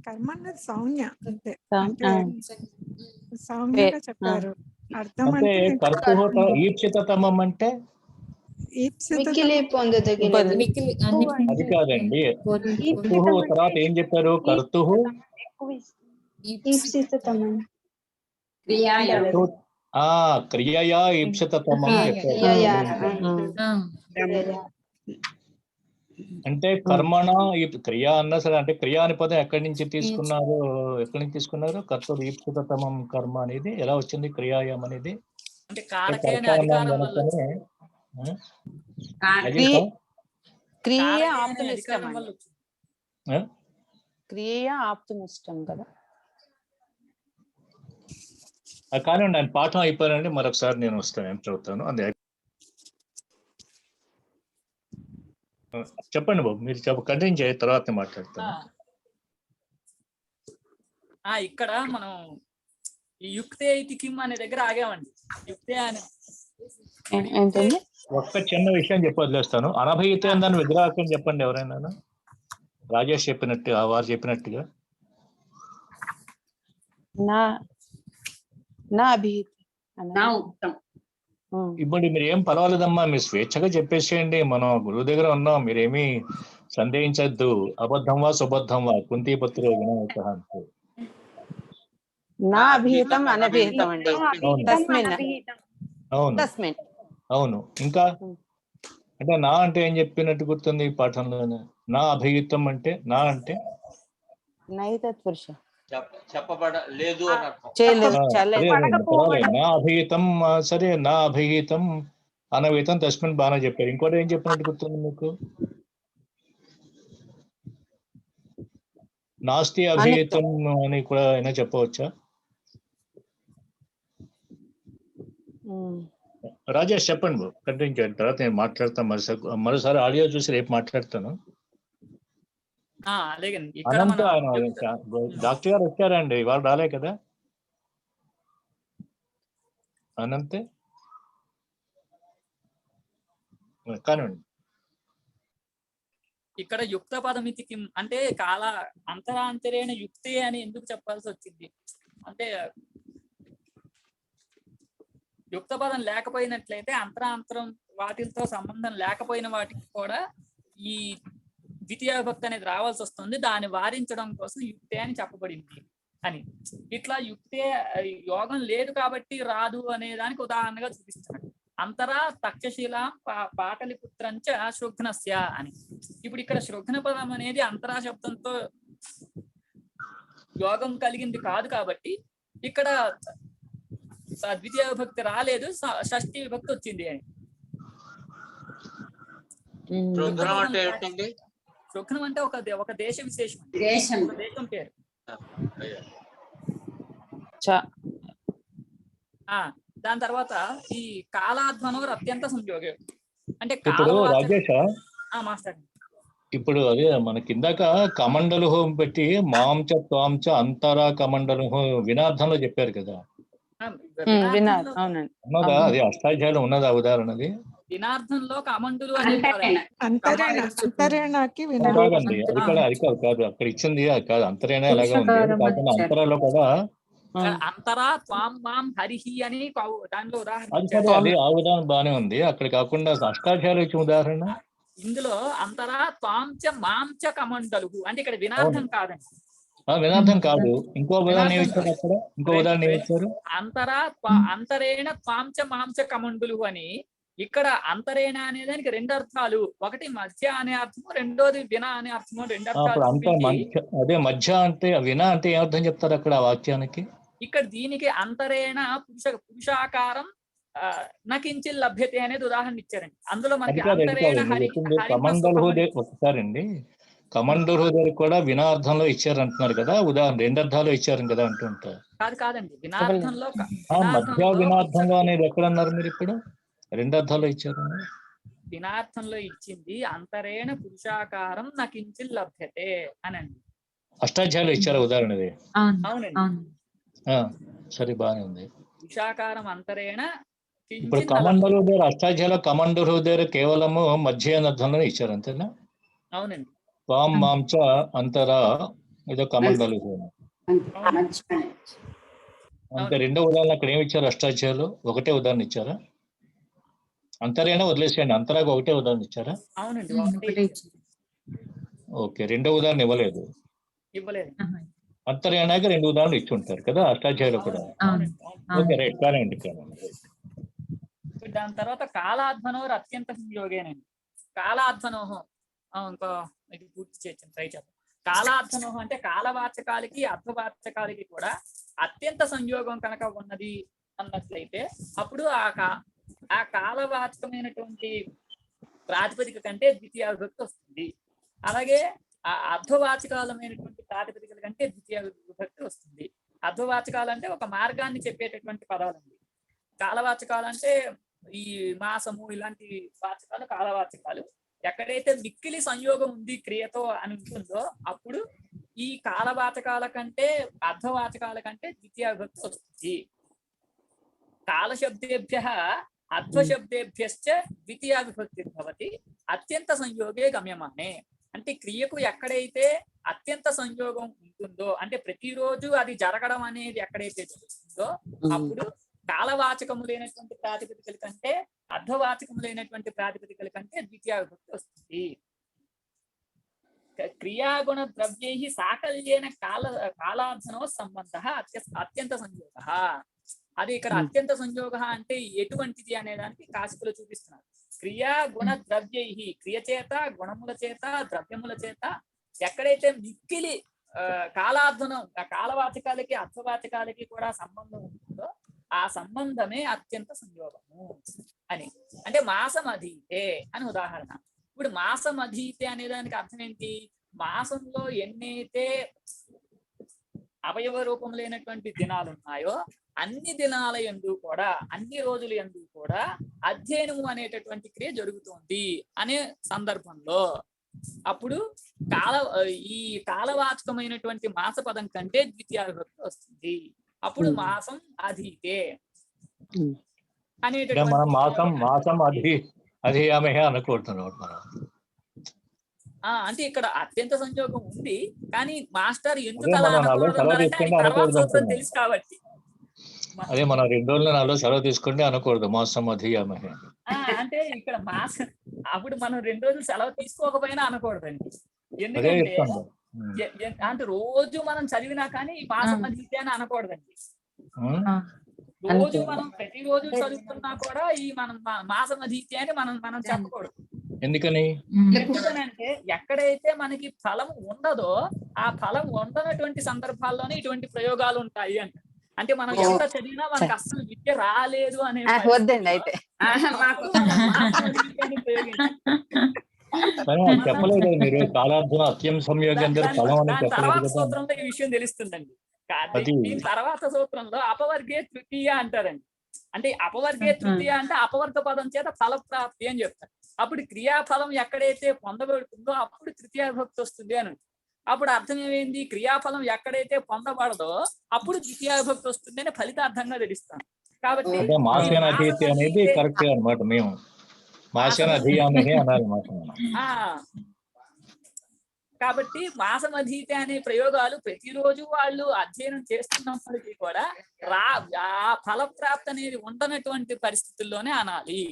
[SPEAKER 9] కర్మ అన్నది సౌమ్య అంతే, సౌమ్యంగా చెప్పారు. అర్థం
[SPEAKER 3] అంటే
[SPEAKER 9] అంటే
[SPEAKER 3] కర్తుహోత ఈప్సితమం అంటే
[SPEAKER 6] మిక్కిలి పొందదగినది.
[SPEAKER 4] మిక్కిలి
[SPEAKER 3] అది కాదండి. కర్తుహు
[SPEAKER 5] ఈప్సితం అంటే
[SPEAKER 3] తర్వాత ఏం చెప్పారు? కర్తుహు
[SPEAKER 5] ఎక్కువ
[SPEAKER 6] ఈప్సితమం.
[SPEAKER 4] క్రియాయ
[SPEAKER 3] కర్తు- ఆ క్రియయా ఈప్సితమం చెప్పారు.
[SPEAKER 6] క్రియయా,
[SPEAKER 3] అదేంటి? అంటే కర్మణ క్రియ అన్నా సరే, అంటే క్రియ అనే పదం ఎక్కడి నుంచి తీసుకున్నారు? కర్తవ్య ఈప్సితమం కర్మ అనేది ఎలా వచ్చింది? క్రియాయం అనేది
[SPEAKER 1] అంటే కారకే అనే
[SPEAKER 3] కర్త అన్న
[SPEAKER 1] అధికారం వల్ల
[SPEAKER 3] దానితోనే
[SPEAKER 7] క్రియ క్రియ
[SPEAKER 1] కారకే అనే
[SPEAKER 7] ఆప్తుమిష్టం
[SPEAKER 1] అధికారం
[SPEAKER 7] అండి.
[SPEAKER 1] వల్ల వచ్చింది.
[SPEAKER 7] క్రియ ఆప్తుమిష్టం కదా.
[SPEAKER 3] కానీ నేను పాఠం అయిపోయానండి, మరొకసారి నేను వస్తాను, ఏం చదువుతాను అది. చెప్పండి బాబు, మీరు కంటిన్యూ చేయ, తర్వాత మాట్లాడతాను.
[SPEAKER 1] ఇక్కడ మనం ఈ యుక్తే ఇతి కిమ్ అనే దగ్గర ఆగామండి. యుక్తే అనే
[SPEAKER 7] ఏంటండి?
[SPEAKER 3] ఒక్క చిన్న విషయం చెప్పి వదిలేస్తాను. అనభయితే అని దాని విగ్రహం చెప్పండి ఎవరైనా. రాజేష్ చెప్పినట్టు, వారు చెప్పినట్టుగా
[SPEAKER 7] నా అభిహిత
[SPEAKER 4] నా ఉక్తం.
[SPEAKER 3] ఇప్పుడు మీరు ఏం పర్వాలేదమ్మా, మీరు స్వేచ్ఛగా చెప్పేసేయండి. మనం గురువు దగ్గర ఉన్నాం, మీరేమీ సందేహించద్దు. అబద్ధం వా సుబద్ధం వా కుంతీపుత్రుడు వినాయక అంటే
[SPEAKER 7] నా అభిహితం అనభిహితం అండి. తస్మిన్
[SPEAKER 3] అవును
[SPEAKER 7] తస్మిన్.
[SPEAKER 3] అవును. ఇంకా అంటే నా అంటే ఏం చెప్పినట్టు గుర్తుంది ఈ పాఠంలోనే? నా అభిహితం అంటే నా అంటే
[SPEAKER 7] నైతత్పురుష
[SPEAKER 8] చెప్పబడలేదు అని అర్థం.
[SPEAKER 7] చేయలేదు,
[SPEAKER 3] పర్వాలేదు. నా అభిహితం సరే, నా అభిహితం అనభిహితం తస్మిన్ బాగా చెప్పారు. ఇంకోటి ఏం చెప్పినట్టు గుర్తుంది మీకు? నాస్తి అభిహితం అని కూడా అయినా చెప్పవచ్చా? రాజేష్ చెప్పండి బాబు, కంటిన్యూ చేయండి, తర్వాత నేను మాట్లాడతాను. మరోసారి ఆడియో చూసి రేపు మాట్లాడతాను. అనంత డాక్టర్ గారు వచ్చారండి, ఇవాళ రాలే కదా అనంతే. కానివ్వండి.
[SPEAKER 1] ఇక్కడ యుక్త పదమితి కిం అంటే కాల అంతరాంతరేణ యుక్తే అని ఎందుకు చెప్పాల్సి వచ్చింది అంటే, యుక్త పదం లేకపోయినట్లయితే అంతరాంతరం వాటితో సంబంధం లేకపోయిన వాటికి కూడా ఈ ద్వితీయ విభక్తి అనేది రావాల్సి వస్తుంది. దాన్ని వారించడం కోసం యుక్తే అని చెప్పబడింది అని. ఇట్లా యుక్తే యోగం లేదు కాబట్టి రాదు అనే దానికి ఉదాహరణగా చూపిస్తున్నాడు. అంతరా తక్షశీల పాటలిపుత్రంచ శృఘ్నస్య అని. ఇప్పుడు ఇక్కడ శృఘ్న పదం అనేది అంతరా శబ్దంతో యోగం కలిగింది కాదు కాబట్టి ఇక్కడ ద్వితీయ విభక్తి రాలేదు, షష్ఠీ విభక్తి వచ్చింది అని. శృఘ్నం అంటే ఒక దేశ విశేషం, దేశం పేరు. దాని తర్వాత ఈ కాలాధ్వనోర్ అత్యంత సంయోగం అంటే
[SPEAKER 3] ఇప్పుడు రాజేష్
[SPEAKER 1] మాస్టర్,
[SPEAKER 3] ఇప్పుడు అదే మన కిందాక కమండలు పెట్టి మాంచ త్వాంచ అంతరా కమండలు వినార్థంలో చెప్పారు కదా, ఉన్నదా? అది అష్టాధ్యాయులు ఉన్నదా ఉదాహరణది?
[SPEAKER 1] వినార్థంలో కమండలు
[SPEAKER 9] అంతరేణకి
[SPEAKER 3] కాదండి, అది కాదు అక్కడ ఇచ్చింది, అది కాదు. అంతరేణ ఎలాగా ఉంది, కాకుండా అంతరాలో కూడా
[SPEAKER 1] అంతరా త్వాం మాం హరిహి అని దానిలో ఉదాహరణ.
[SPEAKER 3] అది సరే, అది ఆ ఉదాహరణ బానే ఉంది. అక్కడ కాకుండా అష్టాధ్యాయులు ఇచ్చిన ఉదాహరణ
[SPEAKER 1] ఇందులో అంతరా త్వాంచ మాంచ కమండలు అంటే ఇక్కడ వినార్థం కాదండి.
[SPEAKER 3] వినార్థం కాదు. ఇంకో ఉదాహరణ ఏమిచ్చారు అక్కడ? ఇంకో ఉదాహరణ ఏమిచ్చారు?
[SPEAKER 1] అంతరేణ త్వాంచ మాంచ కమండులు అని. ఇక్కడ అంతరేణ అనే దానికి రెండు అర్థాలు, ఒకటి మధ్య అనే అర్థము, రెండోది విన అనే అర్థము. రెండు అర్థాలు.
[SPEAKER 3] అదే మధ్య అంటే విన అంటే ఏమర్థం చెప్తారు అక్కడ ఆ వాక్యానికి?
[SPEAKER 1] ఇక్కడ దీనికి అంతరేణ పురుషాకారం నకించి లభ్యతే అనేది ఉదాహరణ ఇచ్చారండి. అందులో మనకి
[SPEAKER 3] కమండలు ఒకసారండి, కమండలు కూడా వినార్థంలో ఇచ్చారంటున్నారు కదా, ఉదాహరణ రెండు అర్థాలు ఇచ్చారు కదా అంటుంటారు.
[SPEAKER 1] కాదండి, వినార్థంలో
[SPEAKER 3] మధ్య వినార్థంలో అనేది ఎక్కడ అన్నారు మీరు? ఇప్పుడు రెండు అర్థాలు ఇచ్చారు.
[SPEAKER 1] వినార్థంలో ఇచ్చింది అంతరేణ పురుషాకారం నకించి లభ్యతే అనండి.
[SPEAKER 3] అష్టాధ్యాయులు ఇచ్చారు ఉదాహరణది.
[SPEAKER 1] అవునండి,
[SPEAKER 3] సరే బాగానే ఉంది.
[SPEAKER 1] పురుషాకారం అంతరేణ.
[SPEAKER 3] ఇప్పుడు కమండలు దగ్గర అష్టాధ్యాయుల కమండలు దగ్గర కేవలము మధ్య అర్థంలో ఇచ్చారు, అంతేనా?
[SPEAKER 1] అవునండి.
[SPEAKER 3] త్వాం మాంచ అంతరా ఇదో కమండలు. అంతే. రెండో ఉదాహరణ అక్కడ ఏమి ఇచ్చారు అష్టాధ్యాయులు? ఒకటే ఉదాహరణ ఇచ్చారా? అంతరైనా వదిలేసేయండి. అంతరాగా ఒకటే ఉదాహరణ ఇచ్చారా?
[SPEAKER 1] అవునండి,
[SPEAKER 4] ఒకటే ఇచ్చింది.
[SPEAKER 3] ఓకే, రెండో ఉదాహరణ ఇవ్వలేదు.
[SPEAKER 1] ఇవ్వలేదు.
[SPEAKER 3] అంతర్యానాగా 2 ఉదాహరణలు ఇచ్చి ఉంటారు కదా అష్టాధ్యాయులు కూడా. ఓకే, రైట్, కానివ్వండి.
[SPEAKER 1] దాని తర్వాత కాలాధ్వనోర్ అత్యంత సంయోగేనండి. కాలాధ్వనోహం ఇంకా ఇది పూర్తి చేయొచ్చు, ట్రై చేద్దాం. కాలాధ్వనోహం అంటే కాలవాచకాలకి అర్థవాచకాలకి కూడా అత్యంత సంయోగం కనుక ఉన్నది అన్నట్లయితే అప్పుడు ఆ కాలవాచకమైనటువంటి ప్రాతిపదిక కంటే ద్వితీయ విభక్తి వస్తుంది. అలాగే ఆ అర్థవాచకాలమైనటువంటి ప్రాతిపదికల కంటే ద్వితీయ విభక్తి వస్తుంది. అర్థవాచకాలు అంటే ఒక మార్గాన్ని చెప్పేటటువంటి పదాలండి. కాలవాచకాలు అంటే ఈ మాసము ఇలాంటి వాచకాలు కాలవాచకాలు. ఎక్కడైతే మిక్కిలి సంయోగం ఉంది క్రియతో అని ఉంటుందో అప్పుడు ఈ కాలవాచకాల కంటే అర్థవాచకాల కంటే ద్వితీయ విభక్తి వస్తుంది. కాలశబ్దేభ్య అర్థశబ్దేభ్యశ్చ ద్వితీయ విభక్తి భవతి అత్యంత సంయోగే గమ్యమానే. అంటే క్రియకు ఎక్కడైతే అత్యంత సంయోగం ఉంటుందో అంటే ప్రతిరోజు అది జరగడం అనేది ఎక్కడైతే జరుగుతుందో అప్పుడు కాలవాచకములైనటువంటి ప్రాతిపదికల కంటే అర్ధవాచకములైనటువంటి ప్రాతిపదికల కంటే ద్వితీయ విభక్తి వస్తుంది. క్రియాగుణ ద్రవ్యై సాకల్యేన కాలార్థనో సంబంధ అత్యంత సంయోగ. అది ఇక్కడ అత్యంత సంయోగ అంటే ఎటువంటిది అనే దానికి కాశికులు చూపిస్తున్నారు. క్రియా గుణ ద్రవ్యై, క్రియ చేత గుణముల చేత ద్రవ్యముల చేత ఎక్కడైతే మిక్కిలి కాలార్థనం కాలవాచకాలకి అర్థవాచకాలకి కూడా సంబంధం ఉంటుందో ఆ సంబంధమే అత్యంత సంయోగము అని. అంటే మాసం అధీతే అని ఉదాహరణ. ఇప్పుడు మాసం అధీతే అనే దానికి అర్థం ఏంటి? మాసంలో ఎన్నైతే అవయవ రూపములైనటువంటి దినాలు ఉన్నాయో అన్ని దినాల యందు కూడా అన్ని రోజుల యందు కూడా అధ్యయనము అనేటటువంటి క్రియ జరుగుతుంది అనే సందర్భంలో అప్పుడు ఈ కాలవాచకమైనటువంటి మాస పదం కంటే ద్వితీయ విభక్తి వస్తుంది. అప్పుడు మాసం అధీతే అనేటటువంటి
[SPEAKER 3] మనం మాసం అధియామహే అనుకుంటున్నాం మనం.
[SPEAKER 1] అంటే ఇక్కడ అత్యంత సంయోగం ఉంది కానీ మాస్టర్ ఎందుకు తెలుసు కాబట్టి
[SPEAKER 3] అదే మనం 2 రోజులు 4 సెలవు తీసుకుంటే అనకూడదు మాసం అధియామహే.
[SPEAKER 1] అంటే ఇక్కడ మాసం అప్పుడు మనం 2 రోజులు సెలవు తీసుకోకపోయినా అనకూడదండి. ఎందుకంటే అంటే రోజు మనం చదివినా కానీ ఈ మాసం అధీతే అని అనకూడదండి. రోజు మనం ప్రతిరోజు చదువుతున్నా కూడా ఈ మనం మాసం అధీతే అని మనం చెప్పకూడదు.
[SPEAKER 3] ఎందుకని?
[SPEAKER 1] ఎందుకనంటే ఎక్కడైతే మనకి ఫలం ఉండదో ఆ ఫలం ఉండనటువంటి సందర్భాల్లోనే ఇటువంటి ప్రయోగాలు ఉంటాయి అంట. అంటే మనం ఎంత చదివినా మనకు అసలు విద్య రాలేదు అనే
[SPEAKER 7] వద్దండి అయితే
[SPEAKER 3] చెప్పలేదు మీరు. కాలార్థం అత్యంత సంయోగం
[SPEAKER 1] తర్వాత సూత్రంలో ఈ విషయం తెలుస్తుందండి. దీని తర్వాత సూత్రంలో అపవర్గే తృతీయ అంటారండి. అంటే అపవర్గే తృతీయ అంటే అపవర్గ పదం చేత ఫల ప్రాప్తి అని చెప్తారు. అప్పుడు క్రియాఫలం ఎక్కడైతే పొందబడుతుందో అప్పుడు తృతీయ విభక్తి వస్తుంది అని. అప్పుడు అర్థం ఏమైంది? క్రియాఫలం ఎక్కడైతే పొందబడదో అప్పుడు ద్వితీయ విభక్తి వస్తుంది అని ఫలితార్థంగా తెలుస్తాం. కాబట్టి
[SPEAKER 3] అనేది కరెక్ట్ అన్నమాట. మేము
[SPEAKER 1] కాబట్టి మాసమధీతే అనే ప్రయోగాలు ప్రతిరోజు వాళ్ళు అధ్యయనం చేస్తున్నప్పటికీ కూడా ఆ ఫలప్రాప్తి అనేది ఉండనటువంటి పరిస్థితుల్లోనే అనాలి.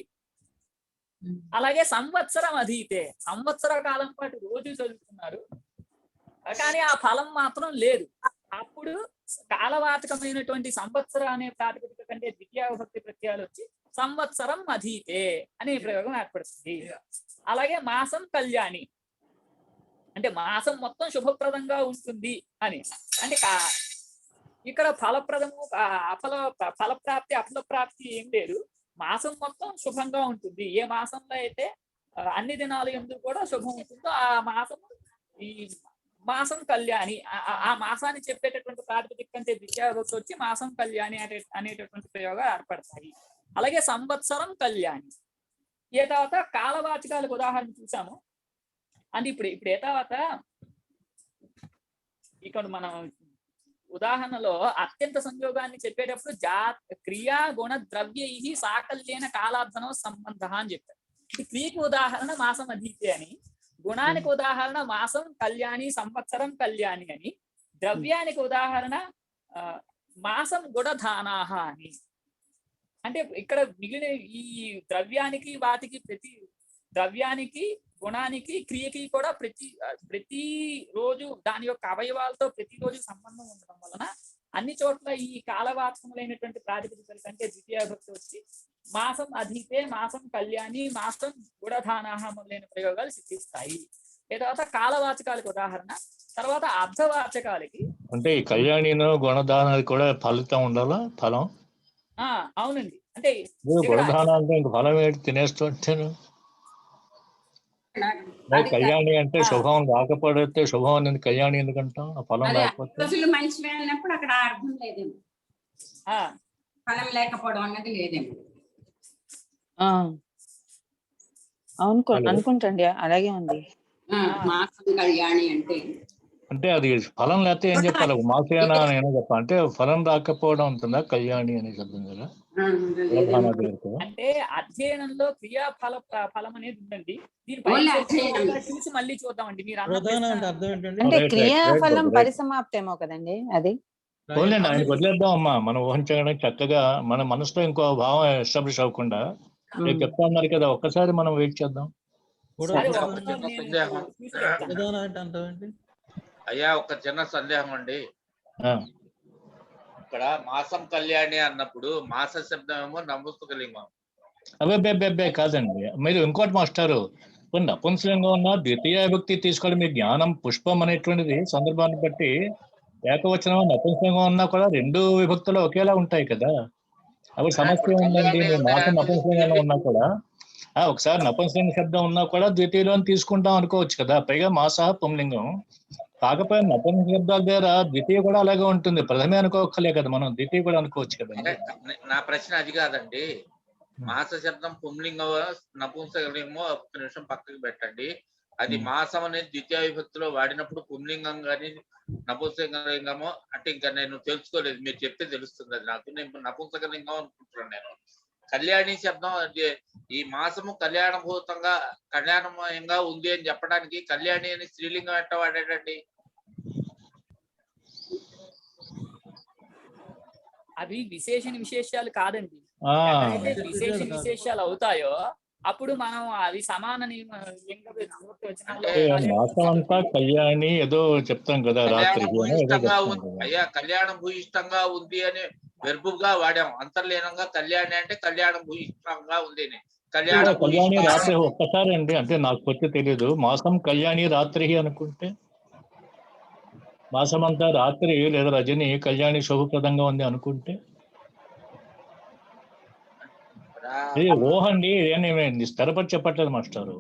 [SPEAKER 1] అలాగే సంవత్సరం అధీతే, సంవత్సర కాలం పాటు రోజు చదువుతున్నారు కానీ ఆ ఫలం మాత్రం లేదు. అప్పుడు కాలవాచకమైనటువంటి సంవత్సర అనే ప్రాతిపదిక కంటే ద్వితీయ విభక్తి ప్రత్యయాలు వచ్చి సంవత్సరం అధీతే అనే ప్రయోగం ఏర్పడుతుంది. అలాగే మాసం కళ్యాణి అంటే మాసం మొత్తం శుభప్రదంగా ఉంటుంది అని. అంటే ఇక్కడ ఫలప్రదము ఫలప్రాప్తి అఫలప్రాప్తి ఏం లేదు. మాసం మొత్తం శుభంగా ఉంటుంది. ఏ మాసంలో అయితే అన్ని దినాలు ఎందుకు కూడా శుభం ఉంటుందో ఆ మాసం ఈ మాసం కళ్యాణి. ఆ మాసాన్ని చెప్పేటటువంటి ప్రాతిపదిక కంటే ద్వితీయ విభక్తి వచ్చి మాసం కళ్యాణి అనేటటువంటి ప్రయోగాలు ఏర్పడతాయి. అలాగే సంవత్సరం కళ్యాణి. ఏ తర్వాత కాలవాచకాలకు ఉదాహరణ చూసాము. అంటే ఇప్పుడు ఏ తర్వాత ఇక్కడ మనం ఉదాహరణలో అత్యంత సంయోగాన్ని చెప్పేటప్పుడు క్రియా గుణ ద్రవ్యై సాకల్యేన కాలార్థనో సంబంధ అని చెప్పారు. క్రియకి ఉదాహరణ మాసం అధీతే అని, గుణానికి ఉదాహరణ మాసం కళ్యాణి సంవత్సరం కళ్యాణి అని, ద్రవ్యానికి ఉదాహరణ మాసం గుణధానాహ అని. అంటే ఇక్కడ మిగిలిన ఈ ద్రవ్యానికి వాటికి ప్రతి ద్రవ్యానికి గుణానికి క్రియకి కూడా ప్రతి రోజు దాని యొక్క అవయవాలతో ప్రతిరోజు సంబంధం ఉండడం వలన అన్ని చోట్ల ఈ కాలవాచకములైనటువంటి ప్రాతిపదికల కంటే ద్వితీయ విభక్తి వచ్చి మాసం అధీతే, మాసం కళ్యాణి, మాసం గుణధానాహ మొదలైన ప్రయోగాలు సిద్ధిస్తాయి. తర్వాత కాలవాచకాలకి ఉదాహరణ, తర్వాత అర్థవాచకాలకి
[SPEAKER 3] అంటే ఈ కళ్యాణిలో గుణదానానికి కూడా ఫలితం ఉండాలా? ఫలం
[SPEAKER 1] అవునండి. అంటే
[SPEAKER 3] గుణదానం అంటే ఇంక ఫలం ఏంటి తినేస్తుంటాను. కళ్యాణి అంటే శుభం రాకపోతే శుభం అనేది కళ్యాణి ఎందుకంటాం? ఆ ఫలం లేకపోతే
[SPEAKER 4] మంచివి అన్నప్పుడు అక్కడ అర్థం లేదేమో, ఫలం లేకపోవడం అన్నది లేదేమో.
[SPEAKER 7] అనుకుంటండి అలాగే ఉంది.
[SPEAKER 4] మాసం కళ్యాణి
[SPEAKER 3] అంటే అది ఫలం లేకపోతే ఏం చెప్పాలి? మాసేనా నేను చెప్పాలి. అంటే ఫలం రాకపోవడం ఉంటుందా కళ్యాణి అని శబ్దం కదా?
[SPEAKER 1] అంటే అధ్యయనంలో క్రియాఫల ఫలం అనేది ఉందండి. చూసి మళ్ళీ చూద్దామండి. మీరు
[SPEAKER 7] అంటే క్రియాఫలం పరిసమాప్తేమో కదండి అది.
[SPEAKER 3] పోలేండి, ఆయనకు వదిలేద్దాం అమ్మా. మనం ఊహించడం చక్కగా మన మనసులో ఇంకో భావం ఎస్టాబ్లిష్ అవ్వకుండా రేపు చెప్తా ఉన్నారు కదా, ఒక్కసారి మనం వెయిట్ చేద్దాం.
[SPEAKER 8] అయ్యా ఒక చిన్న సందేహం అండి. ఇక్కడ మాసం కళ్యాణి అన్నప్పుడు మాస శబ్దం ఏమో నపుంసకలింగం.
[SPEAKER 3] అవే కాదండి, మీరు ఇంకోటి మాస్టారు నపుంసలింగం ఉన్న ద్వితీయ విభక్తి తీసుకోవడం. మీ జ్ఞానం పుష్పం అనేటువంటిది సందర్భాన్ని బట్టి ఏకవచనం నపుంసలింగం ఉన్నా కూడా రెండు విభక్తులు ఒకేలా ఉంటాయి కదా. అవి సమస్య ఉందండి. మీ మాసం నపుంసలింగంలో ఉన్నా కూడా ఒకసారి నపుంసలింగ శబ్దం ఉన్నా కూడా ద్వితీయలో తీసుకుంటాం అనుకోవచ్చు కదా. పైగా మాస పుంలింగం కాకపోతే నపుంసక శబ్దాల దగ్గర ద్వితీయ కూడా అలాగే ఉంటుంది. ప్రథమే అనుకోకలే కదా, మనం ద్వితీయ కూడా అనుకోవచ్చు కదా.
[SPEAKER 8] నా ప్రశ్న అది కాదండి. మాస శబ్దం పుంలింగం నపుంసకలింగమో ఒక్క నిమిషం పక్కకి పెట్టండి. అది మాసం అనేది ద్వితీయ విభక్తిలో వాడినప్పుడు పుంలింగం కానీ నపుంసకలింగమో అంటే ఇంకా నేను తెలుసుకోలేదు, మీరు చెప్తే తెలుస్తుంది అది నాకు. నేను నపుంసకలింగం అనుకుంటున్నాను. నేను కళ్యాణి శబ్దం ఈ మాసము కళ్యాణమయంగా ఉంది అని చెప్పడానికి కళ్యాణి అని స్త్రీలింగం ఎట్ట వాడాడండి?
[SPEAKER 1] అవి విశేషాలు కాదండి. విశేష విశేషాలు అవుతాయో అప్పుడు మనం అవి సమాన
[SPEAKER 3] మాసం అంతా కళ్యాణి ఏదో చెప్తాం కదా, రాత్రి
[SPEAKER 8] అయ్యా కళ్యాణం భూయిష్టంగా ఉంది అని వెర్బుగా వాడాం. అంతర్లీనంగా కళ్యాణి అంటే కళ్యాణం భూయిష్టంగా ఉంది.
[SPEAKER 3] కళ్యాణి రాత్రి ఒక్కసారి అండి, అంటే నాకు వచ్చి తెలియదు. మాసం కళ్యాణి రాత్రి అనుకుంటే మాసం అంతా రాత్రి లేదా రజని కళ్యాణి శుభప్రదంగా ఉంది అనుకుంటే ఓహండి. ఏమేమి స్థిరపడి చెప్పట్లేదు మాస్టారు.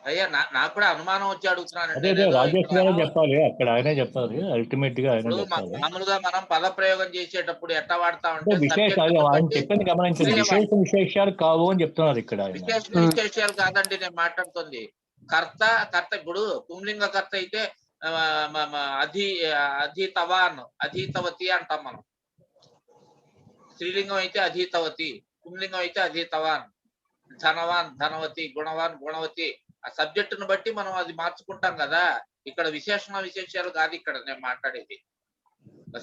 [SPEAKER 8] అయ్యా నాకు కూడా అనుమానం వచ్చి అడుగుతున్నాను.
[SPEAKER 3] అదే రాజేష్ గారే చెప్పాలి, అక్కడ ఆయనే చెప్పాలి. అల్టిమేట్ గా ఆయన
[SPEAKER 8] మామూలుగా మనం పద ప్రయోగం చేసేటప్పుడు ఎట్లా వాడతామంటే
[SPEAKER 3] ఆయన చెప్పింది గమనించండి. విశేషాలు కావు అని చెప్తున్నారు ఇక్కడ.
[SPEAKER 8] విశేషాలు కాదండి నేను మాట్లాడుతుంది. కర్త ఇప్పుడు పుంలింగ కర్త అయితే అధీతవాన్ అధీతవతి అంటాం మనం. స్త్రీలింగం అయితే అధీతవతి, పుంలింగం అయితే అధీతవాన్, ధనవాన్ ధనవతి, గుణవాన్ గుణవతి. ఆ సబ్జెక్టును బట్టి మనం అది మార్చుకుంటాం కదా. ఇక్కడ విశేషాలు కాదు ఇక్కడ నేను మాట్లాడేది.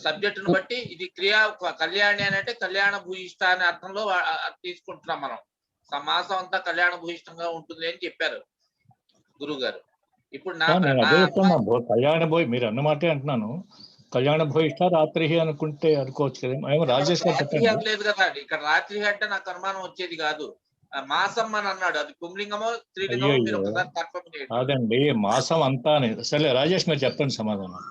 [SPEAKER 8] సబ్జెక్టును బట్టి ఇది క్రియా కళ్యాణి అని అంటే కళ్యాణ భూయిష్ట అనే అర్థంలో తీసుకుంటున్నాం మనం. మాసం అంతా కళ్యాణ భూయిష్టంగా ఉంటుంది అని చెప్పారు గురువు గారు. ఇప్పుడు
[SPEAKER 3] కళ్యాణ భోయి మీరు అన్నమాటే అంటున్నాను. కళ్యాణ భోయిష్ట రాత్రి అనుకుంటే అనుకోవచ్చు కదా. రాజేష్
[SPEAKER 8] లేదు కదా ఇక్కడ రాత్రి అంటే నాకు అనుమానం వచ్చేది కాదు. మాసం అని అన్నాడు, అది పుంలింగమో స్త్రీలింగమో మీరు ఒకసారి కన్ఫర్మ్ చేయండి.
[SPEAKER 3] అదండి మాసం అంతా. సరే రాజేష్ మీరు చెప్పండి సమాధానం.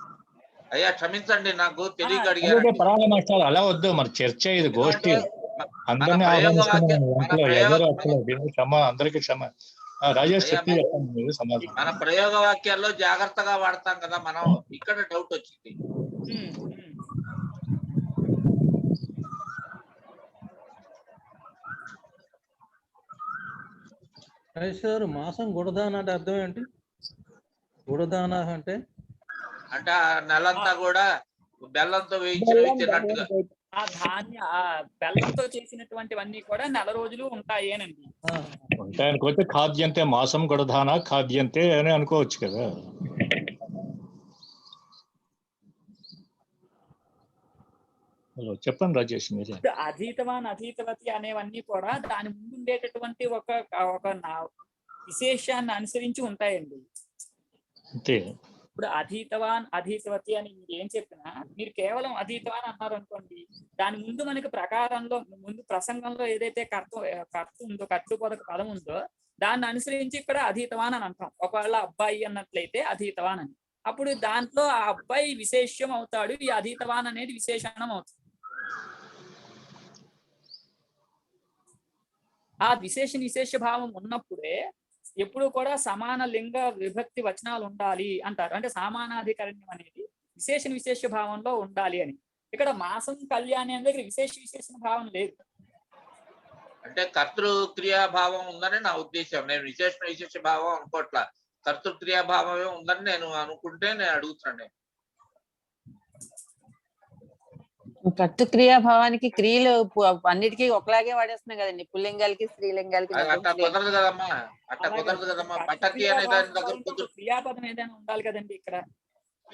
[SPEAKER 8] అయ్యా క్షమించండి, నాకు తెలియక అడిగాను.
[SPEAKER 3] పర్వాలేదు మాస్టర్, అలా వద్దు. మరి చర్చ ఇది గోష్ఠి, అందరినీ అందరికీ క్షమ. రాజేష్ చెప్పండి మీరు సమాధానం.
[SPEAKER 8] మన ప్రయోగ వాక్యాల్లో జాగ్రత్తగా వాడతాం కదా మనం. ఇక్కడ డౌట్ వచ్చింది.
[SPEAKER 10] మాసం గుణదాన అంటే అర్థం ఏంటి? గుణదాన అంటే
[SPEAKER 8] అంటే ఆ నెలంతా కూడా బెల్లంతో వేయించినవి తిన్నట్టుగా.
[SPEAKER 1] ఆ ధాన్య బెల్లంతో చేసినటువంటివన్నీ కూడా నెల రోజులు ఉంటాయేనండి.
[SPEAKER 3] ఉంటాయనుకోతే ఖాద్యంతే మాసం గుణదాన ఖాద్యంతే అని అనుకోవచ్చు కదా. హలో చెప్పండి రాజేష్ మీరే.
[SPEAKER 1] ఇప్పుడు అధీతవాన్ అధీతవతి అనేవన్నీ కూడా దాని ముందు ఉండేటటువంటి ఒక విశేషాన్ని అనుసరించి ఉంటాయండి.
[SPEAKER 3] అంతే.
[SPEAKER 1] ఇప్పుడు అధీతవాన్ అధీతవతి అని మీరు ఏం చెప్పినా మీరు కేవలం అధీతవాన్ అన్నారు అనుకోండి, దాని ముందు మనకి ప్రకారంలో ముందు ప్రసంగంలో ఏదైతే కర్త ఉందో, కర్తృపదక పదం ఉందో దాన్ని అనుసరించి ఇక్కడ అధీతవాన్ అని అంటాం. ఒకవేళ అబ్బాయి అన్నట్లయితే అధీతవాన్ అని, అప్పుడు దాంట్లో ఆ అబ్బాయి విశేష్యం అవుతాడు, ఈ అధీతవాన్ అనేది విశేషణం అవుతుంది. ఆ విశేష భావం ఉన్నప్పుడే ఎప్పుడు కూడా సమాన లింగ విభక్తి వచనాలు ఉండాలి అంటారు. అంటే సమానాధికరణ్యం అనేది విశేష భావంలో ఉండాలి అని. ఇక్కడ మాసం కళ్యాణి అనేది విశేష భావం లేదు.
[SPEAKER 8] అంటే కర్తృక్రియాభావం ఉందని నా ఉద్దేశం. నేను విశేష భావం అనుకోవట్లా, కర్తృక్రియాభావమే ఉందని నేను అనుకుంటే నేను అడుగుతున్నాను.
[SPEAKER 7] కర్తృక్రియా భావానికి క్రియలు అన్నిటికీ ఒకలాగే వాడేస్తున్నాం కదండి, పుల్లింగాలకి స్త్రీలింగాలకి.
[SPEAKER 8] అట్లా కుదరదు కదమ్మా, అట్లా కుదరదు కదమ్మా. పటతి అనే దాని దగ్గర
[SPEAKER 1] క్రియాపదం ఏదైనా ఉండాలి కదండి. ఇక్కడ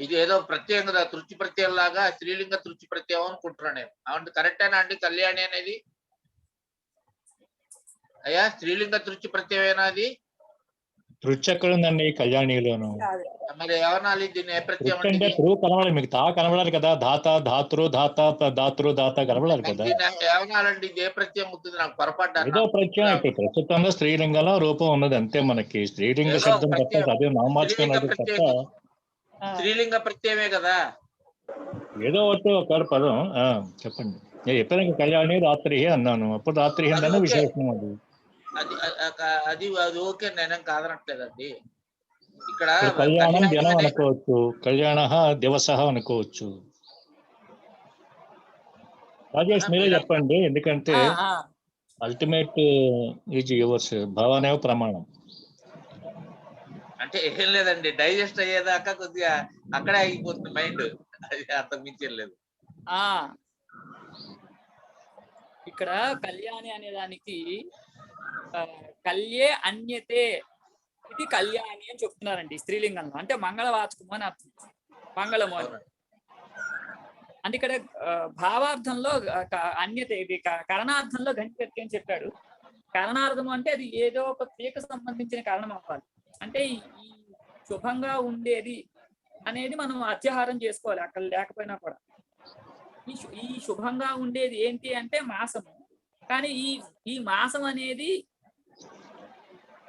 [SPEAKER 8] ఇది ఏదో ప్రత్యేకం కదా, తృప్తి ప్రత్యయం లాగా స్త్రీలింగ తృప్తి ప్రత్యయం అనుకుంటున్నాను నేను. అవును, కరెక్టేనా అండి కళ్యాణి అనేది? అయ్యా స్త్రీలింగ తృప్తి ప్రత్యయమేనా అది?
[SPEAKER 3] తృచ్ ఎక్కడ ఉందండి కళ్యాణిలోను?
[SPEAKER 8] మరి ఏమనాలి దీన్ని? ఏ ప్రత్యయం
[SPEAKER 3] అంటే త్రూ కనబడాలి, మీకు తా కనబడాలి కదా, ధాత ధాతృ ధాత దాతృ దాత కనబడాలి కదా.
[SPEAKER 8] ఏమనాలండి? ఇది ఏ ప్రత్యయం అవుతుంది? నాకు పొరపాటు.
[SPEAKER 3] ఏదో ప్రత్యయం ఇప్పుడు ప్రస్తుతంలో స్త్రీలింగంలో రూపం ఉన్నది అంతే. మనకి స్త్రీలింగ శబ్దం తప్ప అదే నామార్చుకున్నది తప్ప
[SPEAKER 8] స్త్రీలింగ ప్రత్యయమే కదా.
[SPEAKER 3] ఏదో ఒక పదం. చెప్పండి. నేను చెప్పాను కళ్యాణి రాత్రి అన్నాను, అప్పుడు రాత్రి అన్న విశేషం అది.
[SPEAKER 8] అది ఓకే, నేనేం కాదనట్లేదండి. ఇక్కడ
[SPEAKER 3] కళ్యాణం జనం అనుకోవచ్చు, కళ్యాణ దివస అనుకోవచ్చు. రాజేష్ మీరే చెప్పండి, ఎందుకంటే అల్టిమేట్ ఈజ్ యువర్స్, భావనే ప్రమాణం.
[SPEAKER 8] అంటే ఏం లేదండి, డైజెస్ట్ అయ్యేదాకా కొద్దిగా అక్కడే ఆగిపోతుంది మైండ్, అది అంత మించేం లేదు.
[SPEAKER 1] ఇక్కడ కళ్యాణి అనే దానికి కళ్యే అన్యతే ఇది కళ్యాణి అని చెప్తున్నారండి స్త్రీలింగంలో. అంటే మంగళవాచకము అని అర్థం, మంగళము అని. అంటే ఇక్కడ భావార్థంలో అన్యతే, ఇది కరణార్థంలో గణికర్తి అని చెప్పాడు. కరణార్థం అంటే అది ఏదో ఒక క్రియకు సంబంధించిన కారణం అవ్వాలి. అంటే ఈ శుభంగా ఉండేది అనేది మనం అత్యాహారం చేసుకోవాలి అక్కడ లేకపోయినా కూడా. ఈ శుభంగా ఉండేది ఏంటి అంటే మాసము. కానీ ఈ మాసం అనేది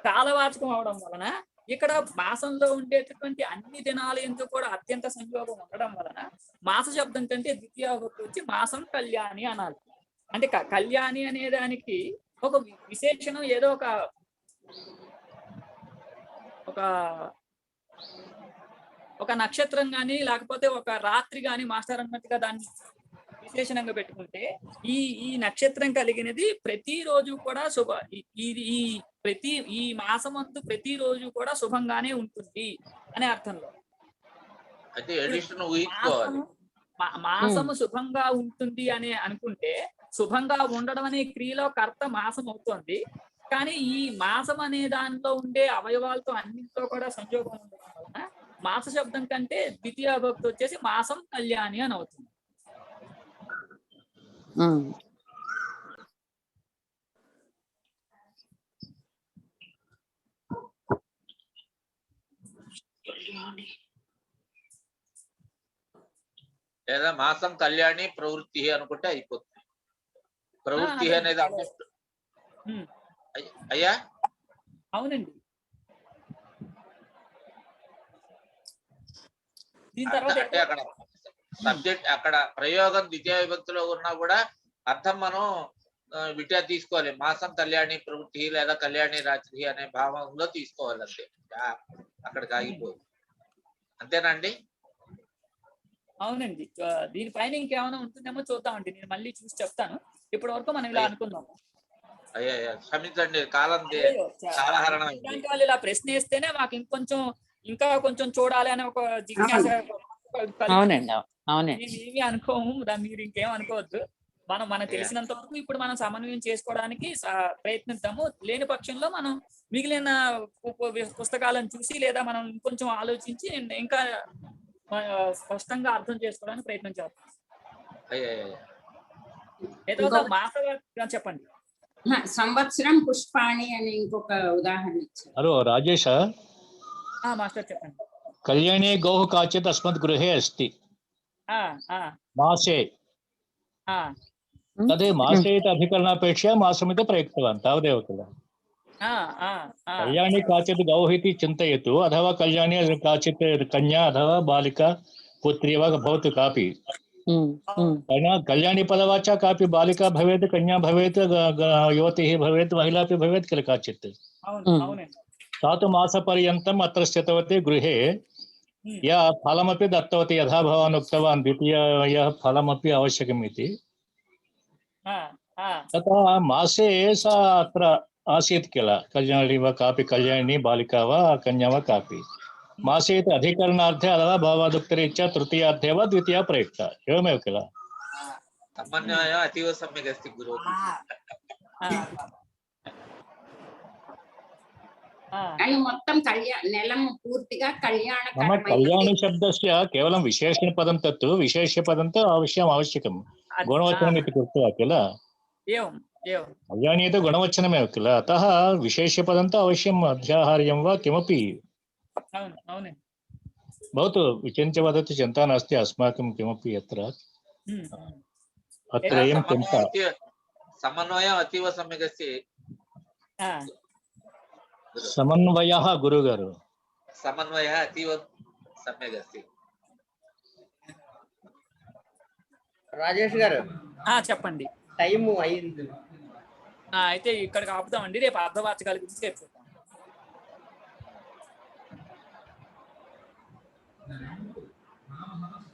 [SPEAKER 1] కాలవాచకం అవడం వలన ఇక్కడ మాసంలో ఉండేటటువంటి అన్ని దినాలు ఎందుకు కూడా అత్యంత సంయోగం ఉండడం వలన మాస శబ్దం కంటే ద్వితీయ విభక్తి వచ్చి మాసం కళ్యాణి అనాలి. అంటే కళ్యాణి అనే దానికి ఒక విశేషణం, ఏదో ఒక నక్షత్రం కానీ లేకపోతే ఒక రాత్రి కానీ మాస్టర్ అన్నట్టుగా దాన్ని విశేషణంగా పెట్టుకుంటే ఈ నక్షత్రం కలిగినది ప్రతిరోజు కూడా ఈ మాసమందు ప్రతిరోజు కూడా శుభంగానే ఉంటుంది అనే అర్థంలో. మాసము శుభంగా ఉంటుంది అని అనుకుంటే శుభంగా ఉండడం అనే క్రియలో కర్త మాసం అవుతుంది. కానీ ఈ మాసం అనే దానిలో ఉండే అవయవాలతో అన్నింటితో కూడా సంయోగం ఉండడం వలన మాస శబ్దం కంటే ద్వితీయ విభక్తి వచ్చేసి మాసం కళ్యాణి అని అవుతుంది.
[SPEAKER 8] లేదా మాసం కళ్యాణి ప్రవృత్తి అనుకుంటే అయిపోతుంది. ప్రవృత్తి అనేది అయ్యా
[SPEAKER 1] అవునండి.
[SPEAKER 8] అంటే అక్కడ సబ్జెక్ట్, అక్కడ ప్రయోగం ద్వితీయ విభక్తిలో ఉన్నా కూడా అర్థం మనం విటా తీసుకోవాలి. మాసం కళ్యాణి ప్రవృత్తి లేదా కళ్యాణి రాత్రి అనే భావంలో తీసుకోవాలి అంతే, అక్కడికి ఆగిపోదు. అంతేనండి?
[SPEAKER 1] అవునండి. దీనిపైన ఇంకేమైనా ఉంటుందేమో చూద్దామండి, నేను మళ్ళీ చూసి చెప్తాను. ఇప్పటి వరకు మనం ఇలా అనుకుందాం.
[SPEAKER 8] అయ్యా క్షమించండి, కాలం కాలహరణం.
[SPEAKER 1] ఇలాంటి వాళ్ళు ఇలా ప్రశ్న వేస్తేనే మాకు ఇంకా కొంచెం చూడాలి అనే ఒక జిజ్ఞాస. ఏమి అనుకోము, మీరు ఇంకేం అనుకోవద్దు. మనకు తెలిసినంత వరకు ఇప్పుడు మనం సమన్వయం చేసుకోవడానికి ప్రయత్నిద్దాము. లేని పక్షంలో మనం మిగిలిన పుస్తకాలను చూసి లేదా మనం ఇంకొంచెం ఆలోచించి ఇంకా స్పష్టంగా అర్థం చేసుకోవడానికి ప్రయత్నం చేస్తాం. ఏదో మాస చెప్పండి.
[SPEAKER 4] సంవత్సరం పుష్పాణి అని ఇంకొక ఉదాహరణ ఇచ్చారు.
[SPEAKER 3] హలో రాజేష,
[SPEAKER 1] మాస్టర్ చెప్పండి.
[SPEAKER 3] కళ్యాణే గౌః కాచిత్ అస్మద్ గృహే అస్తి మాసే तदे मासे अधिकरणापेक्षया मासमिति प्रयुक्तवान् तावदेव किल। कल्याणी काचित् गौः इति चिन्तयतु, अथवा कल्याणी काचित् कन्या अथवा बालिका पुत्री वा भवतु कापि, कल्याणी पदवाचा कापि बालिका भवेत्, कन्या भवेत्, युवती भवेत्, महिला अपि भवेत् किल काचित्। सा तु मासपर्यन्तम् अत्र स्थितवती गृहे, या फलमपि दत्तवती, यथा भवान् उक्तवान् द्वितीय यः फलमपि आवश्यकम् इति, तथा मासे सा अत्र आसीत् किल, कल्याणी वा कापि कल्याणी बालिका वा कन्या वा कापि। मासे इति अधिकरणार्थे अथवा भगवदुक्तरीत्या तृतीयार्थे वा द्वितीया प्रयुक्ता, एवमेव किल।
[SPEAKER 8] समन्वयः अतीव सम्यक् अस्ति गुरुः।
[SPEAKER 4] మొత్తం నెలం పూర్తిగా
[SPEAKER 3] मम कल्याणी शब्दस्य केवलं विशेषणपदं तत्तु विशेष्यपदं तु अवश्यम् आवश्यकं, गुणवचनम् इति कृत्वा किल। कल्याणी तु गुणवचनमेव किल, अतः विशेष्यपदं तु अवश्यम् अध्याहार्यं वा किमपि भवतु, विचिन्त्य वदतु, चिन्ता नास्ति, अस्माकं किमपि अत्र अयं चिन्ता।
[SPEAKER 8] समन्वयः अतीव सम्यक् अस्ति।
[SPEAKER 3] समन्वयः गुरुगारु,
[SPEAKER 8] समन्वयः अतीव सम्यक् अस्ति।
[SPEAKER 11] రాజేష్ గారు
[SPEAKER 1] చెప్పండి.
[SPEAKER 11] టైం అయింది.
[SPEAKER 1] అయితే ఇక్కడికి ఆపుతామండి, రేపు అర్ధవాచకాల గురించి చెప్తాం.